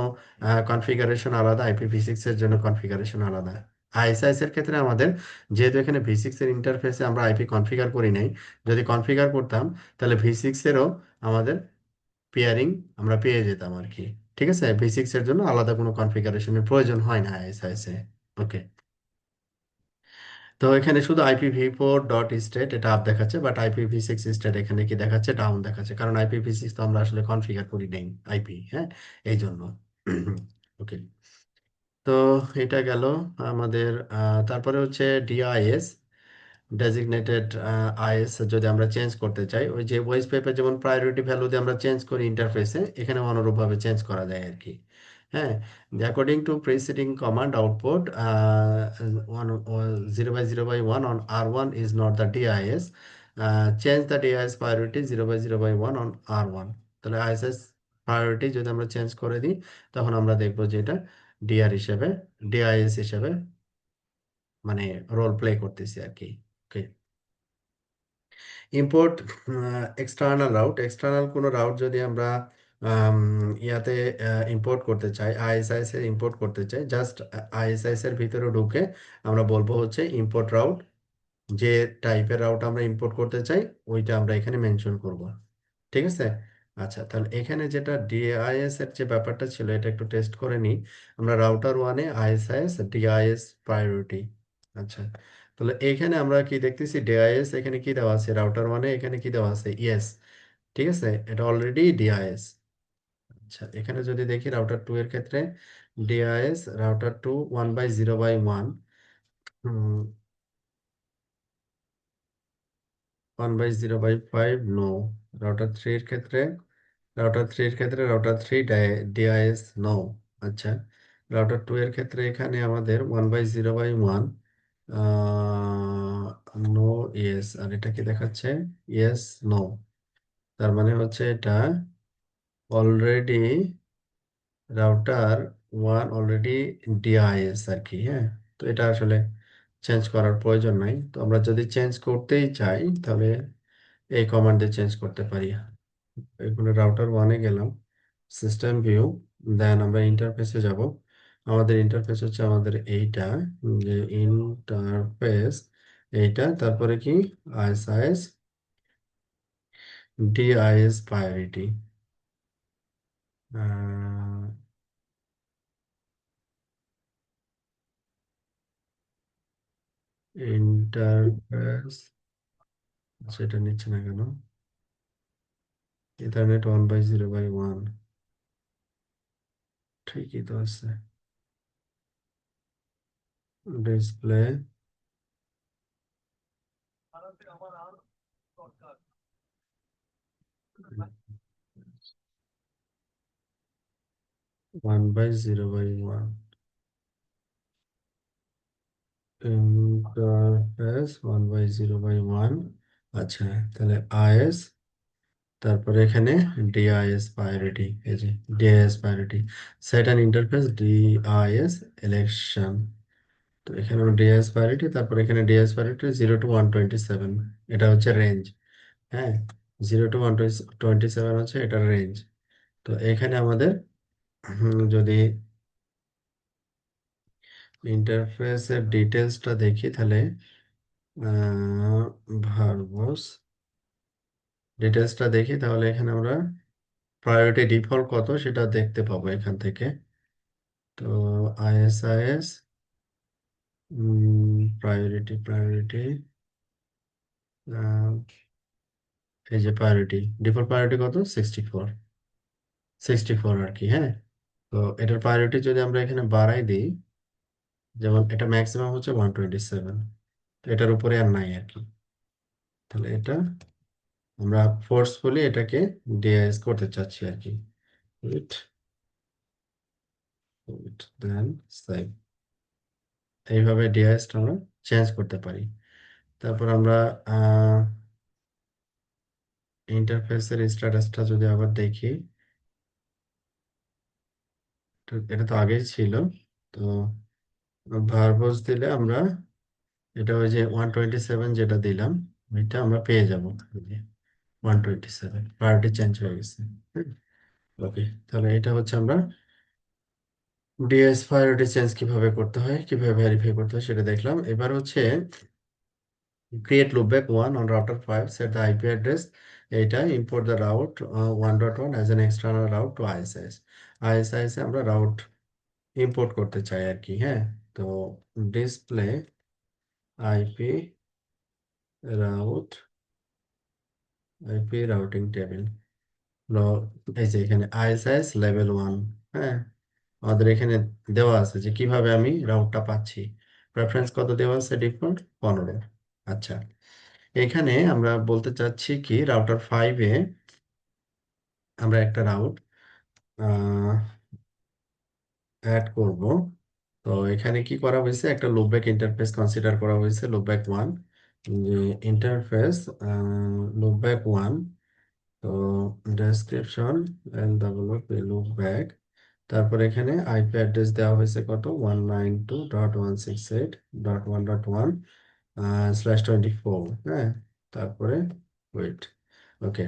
কনফিগারেশন আলাদা, IPv6 এর জন্য কনফিগারেশন আলাদা। আইএসআইএস এর ক্ষেত্রে আমাদের, যেহেতু এখানে ভি6 এর ইন্টারফেসে আমরা আইপি কনফিগার করি নাই, যদি কনফিগার করতাম তাহলে ভি6 এরও আমাদের পেয়ারিং আমরা পেয়ে যেতাম আর কি। ঠিক আছে, ভি6 এর জন্য আলাদা কোনো কনফিগারেশনের প্রয়োজন হয় না আইএসআইএস এ। ওকে। তো এখানে শুধু IPv4 ডট স্টেট এটা আপ দেখাচ্ছে, বাট IPv6 স্টেট এখানে কি দেখাচ্ছে, ডাউন দেখাচ্ছে, কারণ IPv6 তো আমরা আসলে কনফিগার করি নাই আইপি। হ্যাঁ, এই জন্য। ওকে। তো এটা গেল আমাদের। তারপরে হচ্ছে ডিআইএস, ডেজিগনেটেড আইএস, যদি আমরা চেঞ্জ করতে চাই, ওই যে ভয়েস পেপে যেমন প্রায়োরিটি ভ্যালু দিয়ে আমরা চেঞ্জ করি ইন্টারফেসে, এখানে অনুরূপভাবে চেঞ্জ করা যায় আর কি। হ্যাঁ, according to preceding command output 0/0/1 on R1 is not the DIS, change the DIS priority 0/0/1 on R1। তাহলে আইএসএস প্রায়োরিটি যদি আমরা চেঞ্জ করে দিই, তখন আমরা দেখবো যে এটা ডিআর হিসেবে, ডিআইএস হিসেবে মানে রোল প্লে করতেছি আর কি। ওকে। ইম্পোর্ট এক্সটার্নাল রাউট, এক্সটার্নাল কোনো রাউট যদি আমরা আম, ইয়াতে ইম্পোর্ট করতে চাই, আইএসআইএস এর ইম্পোর্ট করতে চাই, জাস্ট আইএসআইএস এর ভিতরে ঢুকে আমরা বলবো হচ্ছে ইম্পোর্ট রাউট, যে টাইপের রাউট আমরা ইম্পোর্ট করতে চাই ওইটা আমরা এখানে মেনশন করব। ঠিক আছে। আচ্ছা, তাহলে এখানে যেটা ডিআইএস এর যে ব্যাপারটা ছিল এটা একটু টেস্ট করে নিই। আমরা রাউটার ওয়ানে আইএসআইএস ডিআইএস প্রায়োরিটি। আচ্ছা, তাহলে এখানে আমরা কি দেখতেছি, ডিআইএস এখানে কি দেওয়া আছে, রাউটার ওয়ানে এখানে কি দেওয়া আছে, ইয়েস। ঠিক আছে, এটা অলরেডি ডিআইএস। আচ্ছা, এখানে যদি দেখি রাউটার 2 এর ক্ষেত্রে DIS router 2 1/0/1, 1/0/5 no. Router three এর ক্ষেত্রে ডিআইএস নো। আচ্ছা, রাউটার 2 এর ক্ষেত্রে এখানে আমাদের 1/0/1 নো, ইয়েস। আর এটা কি দেখাচ্ছে, ইয়েস নো। তার মানে হচ্ছে এটা অলরেডি, রাউটার 1 অলরেডি ডিআইএস আর কি। হ্যাঁ, তো এটা আসলে চেঞ্জ করার প্রয়োজন নাই। তো আমরা যদি চেঞ্জ করতেই চাই তাহলে এই কমান্ডে চেঞ্জ করতে পারি। এগুলো রাউটার ওয়ানে গেলাম, সিস্টেম ভিউ, দেন আমরা ইন্টারফেসে যাব। আমাদের ইন্টারফেস হচ্ছে আমাদের এইটা, যে ইন্টারফেস এইটা, তারপরে কি আইএসআইএস ডিআইএস প্রায়োরিটি, ইন্টারফেস, সেটা নিচ্ছে না কেন, ইথারনেট 1/0/1, ঠিকই তো আছে। Display 1/0/1, interface 1/0/1। আচ্ছা, তাহলে আইএস, তারপরে এখানে ডিআইএস প্রায়োরিটি, এই যে DIS priority, set and interface DIS election. তো এখানে ডিআইএস প্রায়োরিটি, তারপরে এখানে ডিআইএস প্রায়োরিটি 0 to 127, এটা হচ্ছে রেঞ্জ। হ্যাঁ, 0 to 127 হচ্ছে এটার রেঞ্জ। তো এখানে আমাদের যদি ইন্টারফেসের ডিটেলসটা দেখি তাহলে ভার্বস ডিটেলসটা দেখি, তাহলে এখানে আমরা প্রায়োরিটি ডিফল্ট কত সেটা দেখতে পাবো এখান থেকে। তো আইএসআইএস প্রায়োরিটি প্রায়োরিটি এই যে প্রায়োরিটি ডিফল্ট প্রায়োরিটি কত 64, 64 আর কি। হ্যাঁ, তো এটার প্রায়োরিটি যদি আমরা এখানে বাড়াই দিই, যেমন এটা ম্যাক্সিমাম হচ্ছে 127, তো এটার উপরে আর নাই আর কি। তাহলে এটা আমরা ফোর্সফুলি এটাকে ডিএস করতে চাচ্ছি আর কি। উইথ দেন সেভ, এইভাবে ডিএসটা আমরা চেঞ্জ করতে পারি। তারপর আমরা ইন্টারফেসের স্ট্যাটাসটা যদি আবার দেখি, তো এটা তো আগেই ছিল। তো ভার্বস দিলে আমরা এটা ওই যে 127 যেটা দিলাম ওইটা আমরা পেয়ে যাব। 127 প্রায়োরিটি চেঞ্জ হয়ে গেছে। ওকে, তাহলে এটা হচ্ছে আমরা ডিএস প্রায়োরিটি চেঞ্জ কিভাবে করতে হয়, কিভাবে ভেরিফাই করতে হয় সেটা দেখলাম। এবার হচ্ছে create loopback 1 on router 5, set the IP address, এটা import the route 1.1 as an external route to ISIS। ISIS এ আমরা route import করতে চাই আর কি। হ্যাঁ, তো display IP route, IP routing table, এই যে এখানে ISIS level 1। হ্যাঁ, আমাদের এখানে দেওয়া আছে যে কিভাবে আমি রাউটটা পাচ্ছি। প্রেফারেন্স কত দেওয়া আছে, ডিফল্ট 15। আচ্ছা, এখানে আমরা বলতে চাচ্ছি কি রাউটার 5-এ আমরা একটা রাউট অ্যাড করব। তো এখানে কি করা হয়েছে, একটা লুপব্যাক ইন্টারফেস কনসিডার করা হয়েছে, লুপব্যাক 1, যে ইন্টারফেস লুপব্যাক 1। তো ডেসক্রিপশন এন্ড ডেভেলপ লুপব্যাক, তারপর এখানে আইপি অ্যাড্রেস দেওয়া হয়েছে কত 192.168.1.1/24। হ্যাঁ, তারপরে ওয়েট। ওকে,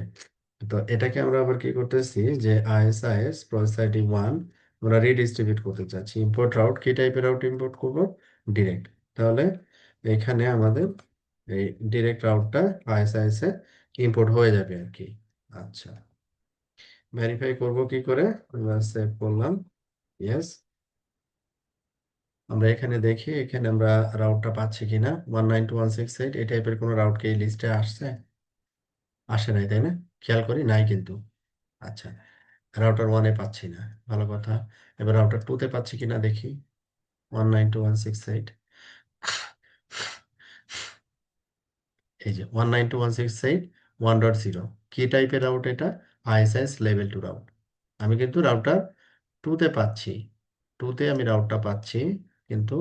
তো এটাকে আমরা আবার কি করতেছি যে আইএসআইএস প্রসেস আইডি 1 আমরা রিডিস্ট্রিবিউট করতে চাচ্ছি। ইম্পোর্ট রাউট, কি টাইপের রাউট ইম্পোর্ট করব, ডিরেক্ট। তাহলে এখানে আমাদের এই ডিরেক্ট রাউটটা আইএসআইএস এ ইম্পোর্ট হয়ে যাবে আর কি। আচ্ছা, ভেরিফাই করব কি করে, আমরা সেভ করলাম, ইয়েস। আমরা এখানে দেখি এখানে আমরা রাউটটা পাচ্ছি কিনা 192.168, এই টাইপের কোনো রাউট কি এই লিস্টে আসছে, আসে নাই তাই না, খেয়াল করি নাই কিন্তু। আচ্ছা, রাউটার 1-এ পাচ্ছি না, ভালো কথা। এবার রাউটার 2-তে পাচ্ছি কিনা দেখি, 192.168, এই যে 192.168.1.0। কি টাইপের রাউট এটা, আইএসএস লেভেল 2 রাউট। আমি কিন্তু রাউটার 2-তে পাচ্ছি, 2-তে আমি রাউটটা পাচ্ছি, কিন্তু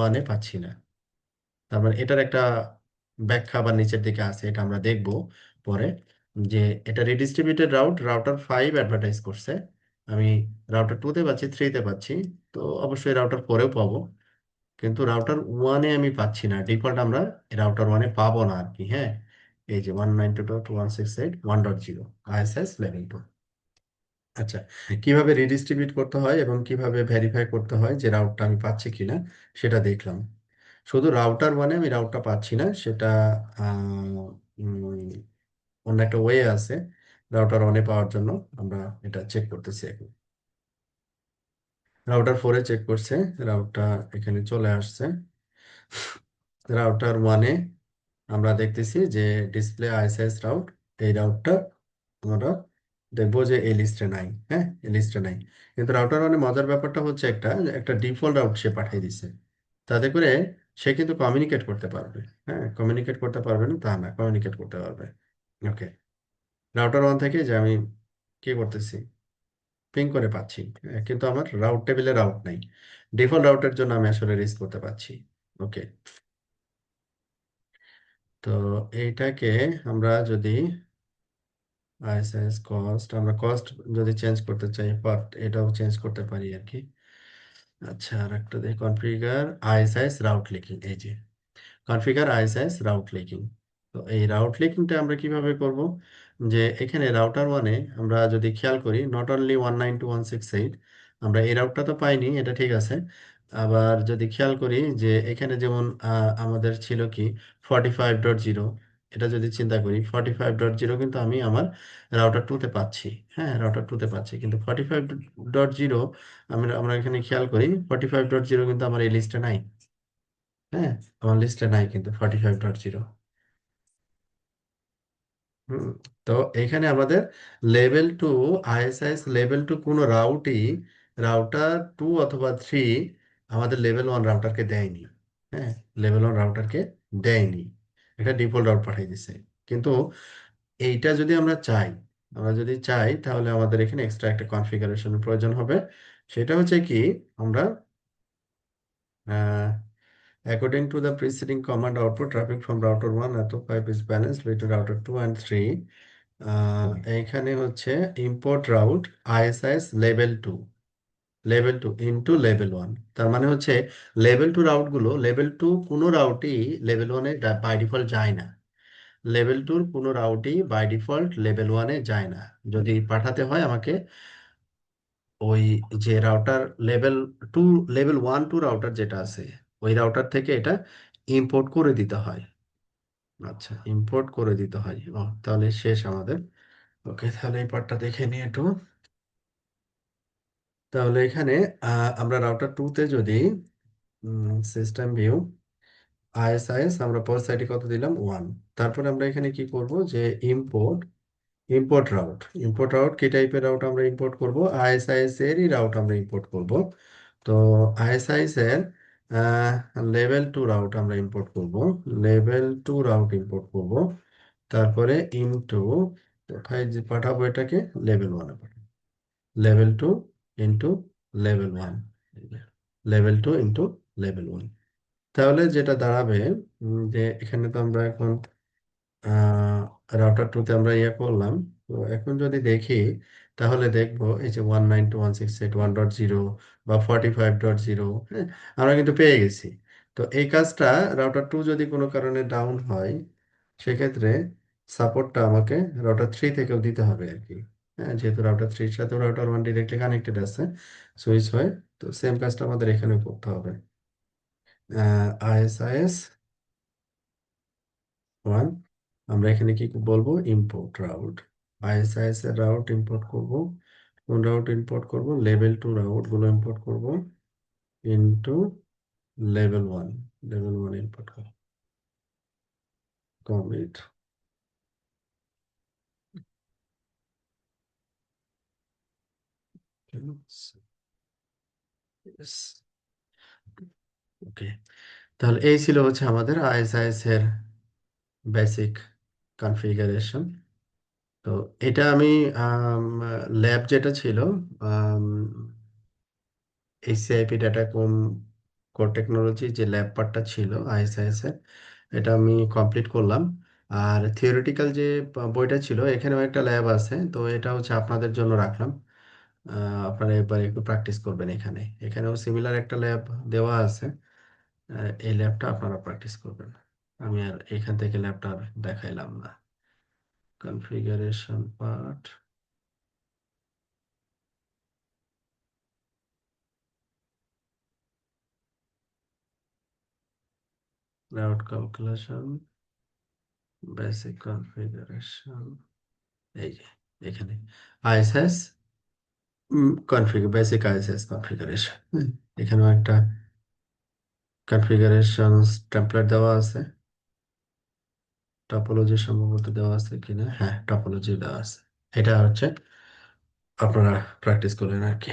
1-এ পাচ্ছি না। তার মানে এটার একটা ব্যাখ্যা বা নিচের দিকে আছে, এটা আমরা দেখব পরে, যে এটা রিডিস্ট্রিবিউটেড রাউট, রাউটার 5 অ্যাডভার্টাইজ করছে, আমি রাউটার 2-তে পাচ্ছি, 3-তে পাচ্ছি, তো অবশ্যই রাউটার 4-এও পাবো, কিন্তু রাউটার 1-এ আমি পাচ্ছি না। ডিফল্ট আমরা রাউটার 1-এ পাবো না আর কি। হ্যাঁ, এই যে 192.168.1.0 আইএসএস লেভেল 2। আচ্ছা, কিভাবে রিডিস্ট্রিবিউট করতে হয় এবং কিভাবে ভেরিফাই করতে হয় যে রাউটটা আমি পাচ্ছি কিনা সেটা দেখলাম। শুধু রাউটার 1-এ আমি রাউটটা পাচ্ছি না, সেটা আহ, উম, অন্য একটা ওয়ে আছে রাউটার 1-এ পাওয়ার জন্য। আমরা এটা চেক করতেছি এখন। রাউটার 4-এ চেক করছে, রাউটটা এখানে চলে আসছে। রাউটার 1-এ আমরা দেখতেছি যে ডিসপ্লে আইএসএস রাউট, এই রাউটটা আমরা দেখবো যে এই লিস্টে নাই। হ্যাঁ, এই লিস্টে নাই, কিন্তু রাউটার 1-এ মজার ব্যাপারটা হচ্ছে একটা একটা ডিফল্ট রাউট সে পাঠিয়ে দিছে, তাতে করে সে কিন্তু কমিউনিকেট করতে পারবে। হ্যাঁ, কমিউনিকেট করতে পারবে না তা না, কমিউনিকেট করতে পারবে। ওকে, রাউটার 1 থেকে যে আমি কি করতেছি, পিং করে পাচ্ছি, কিন্তু আমার রাউট টেবিলে রাউট নাই, ডিফল্ট রাউটের জন্য আমি আসলে রিস্ক করতে পারছি। ওকে, তো এইটাকে আমরা যদি আইএসএস কস্ট, আমরা কস্ট যদি চেঞ্জ করতে চাই, বাট এটাও চেঞ্জ করতে পারি আর কি। আচ্ছা, আর একটা দেখি, কনফিগার আইএসএস রাউট লিঙ্কিং, এই যে কনফিগার আইএসএস রাউট লিঙ্কিং। তো এই রাউট লিঙ্কিংটা আমরা কিভাবে করব, যে এখানে রাউটার 1-এ আমরা যদি খেয়াল করি নট অনলি 192.168, আমরা এই রাউটটা তো পাইনি, এটা ঠিক আছে। আবার যদি খেয়াল করি যে এখানে যেমন আমাদের ছিল কি 45.0, এটা যদি চিন্তা করি 45.0 কিন্তু আমি আমার রাউটার টুতে পাচ্ছি। হ্যাঁ, রাউটার টুতে পাচ্ছি, কিন্তু 45.0 আমরা আমরা এখানে খেয়াল করি 45.0 কিন্তু আমার এই লিস্টে নাই। হ্যাঁ, আমার লিস্টে নাই কিন্তু 45.0। হুম, তো এখানে আমাদের level two, ISIS level two কোনো রাউটার টু অথবা থ্রি আমাদের লেভেল ওয়ান রাউটারকে দেয়নি। হ্যাঁ, লেভেল ওয়ান রাউটারকে দেয়নি, এটা ডিফল্ট রাউট পাঠিয়ে দিছে। কিন্তু এইটা যদি আমরা যদি চাই তাহলে আমাদের এখানে এক্সট্রা একটা কনফিগারেশনের প্রয়োজন হবে। সেটা হচ্ছে কি, আমরা according to the preceding command output traffic from router 1 to 5 is balanced between router 2 and 3, এইখানে হচ্ছে import route ISIS level two into level one. তার মানে হচ্ছে লেভেল টু কোনো রাউটই লেভেল ওয়ানে বাই ডিফল্ট যায় না। লেভেল টুর কোনো রাউটই বাই ডিফল্ট লেভেল ওয়ানে যায় না। যদি পাঠাতে হয় আমাকে ওই যে router level two, level one two router যেটা আছে ওই রাউটার থেকে এটা ইম্পোর্ট করে দিতে হয়। আচ্ছা, ইম্পোর্ট করে দিতে হয়। ও, তাহলে শেষ আমাদের। ওকে, তাহলে এই পার্টটা দেখে নিই একটু। তাহলে এখানে আমরা রাউটার টুতে যদি সিস্টেম ভিউ আইএসআইএস আমরা পোর্ট সাইডে কত দিলাম 1, তারপরে আমরা এখানে কি করব যে ইম্পোর্ট ইম্পোর্ট রাউট কি টাইপের রাউট আমরা ইম্পোর্ট করব, আইএসআইএস এরই রাউট আমরা ইম্পোর্ট করব। তো আইএসআইএস এর লেভেল টু রাউট আমরা ইম্পোর্ট করব, তারপরে ইনটু কোথায় যে পাঠাবো এটাকে লেভেল ওয়ানে পাঠাবো, level two into level 1, level 2 into level 1। তাহলে যেটা দাঁড়াবে যে এখানে তো আমরা এখন রাউটার টুতে আমরা ইয়ে করলাম। তো এখন যদি দেখি তাহলে দেখবো এই যে 192.168.1.0 বা 45.0, হ্যাঁ, আমরা কিন্তু পেয়ে গেছি। তো এই কাজটা রাউটার টু যদি কোনো কারণে ডাউন হয় সেক্ষেত্রে সাপোর্টটা আমাকে রাউটার থ্রি থেকেও দিতে হবে আর কি। হ্যাঁ, যেহেতু রাউটার থ্রির সাথে রাউটার ওয়ান ডিরেক্টলি কানেক্টেড আছে, সুইচ হয়, তো সেম কাজটা আমাদের এখানে করতে হবে। আইএসআইএস ওয়ান, আমরা এখানে কি বলবো, ইম্পোর্ট রাউট আইএসআইএস এর রাউট ইম্পোর্ট করব। কোন রাউট ইম্পোর্ট করব, লেভেল টু রাউট গুলো ইম্পোর্ট করব ইনটু লেভেল 1, লেভেল 1 ইম্পোর্ট করব। কমিট ওকে। তাহলে এই ছিল হচ্ছে আমাদের আইএসআইএস এর বেসিক কনফিগারেশন। তো এটা আমি ল্যাব যেটা ছিল, এইচসিআইপি ডাটাকম কোর টেকনোলজি যে ল্যাব পার্টটা ছিল আইএসআইএস এর, এটা আমি কমপ্লিট করলাম। আর থিওরিটিক্যাল যে বইটা ছিল এখানেও একটা ল্যাব আছে, তো এটা হচ্ছে আপনাদের জন্য রাখলাম। আপনারা এবার একটু প্র্যাকটিস করবেন। এখানেও সিমিলার একটা ল্যাব দেওয়া আছে। এই ল্যাবটা আপনারা প্র্যাকটিস করবেন। আমি আর এখান থেকে ল্যাবটা আর দেখাইলাম না। Configuration part, route calculation, basic configuration, এই যে এখানে আইএসএস বেসিক আইএসএস কনফিগারেশন। এখানেও একটা কনফিগারেশন টেমপ্লেট দেওয়া আছে। টপোলজি সম্ভবত দেওয়া আছে কিনা, হ্যাঁ টপোলজি দেওয়া আছে। এটা হচ্ছে আপনারা প্র্যাকটিস করলেন আর কি।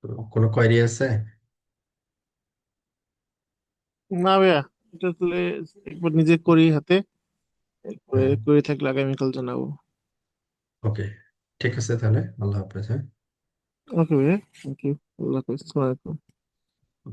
তো কোনো কোয়েরি আছে? না ভাইয়া, এটা আসলে একবার নিজে করি হাতে, এরপরে হ্যাঁ, করে থাকলে আগামীকাল জানাবো। ওকে, ঠিক আছে তাহলে, আল্লাহ হাফেজ, হ্যাঁ। ওকে ভাইয়া, থ্যাংক ইউ। আল্লাহ হাফেজ, আসসালামু আলাইকুম।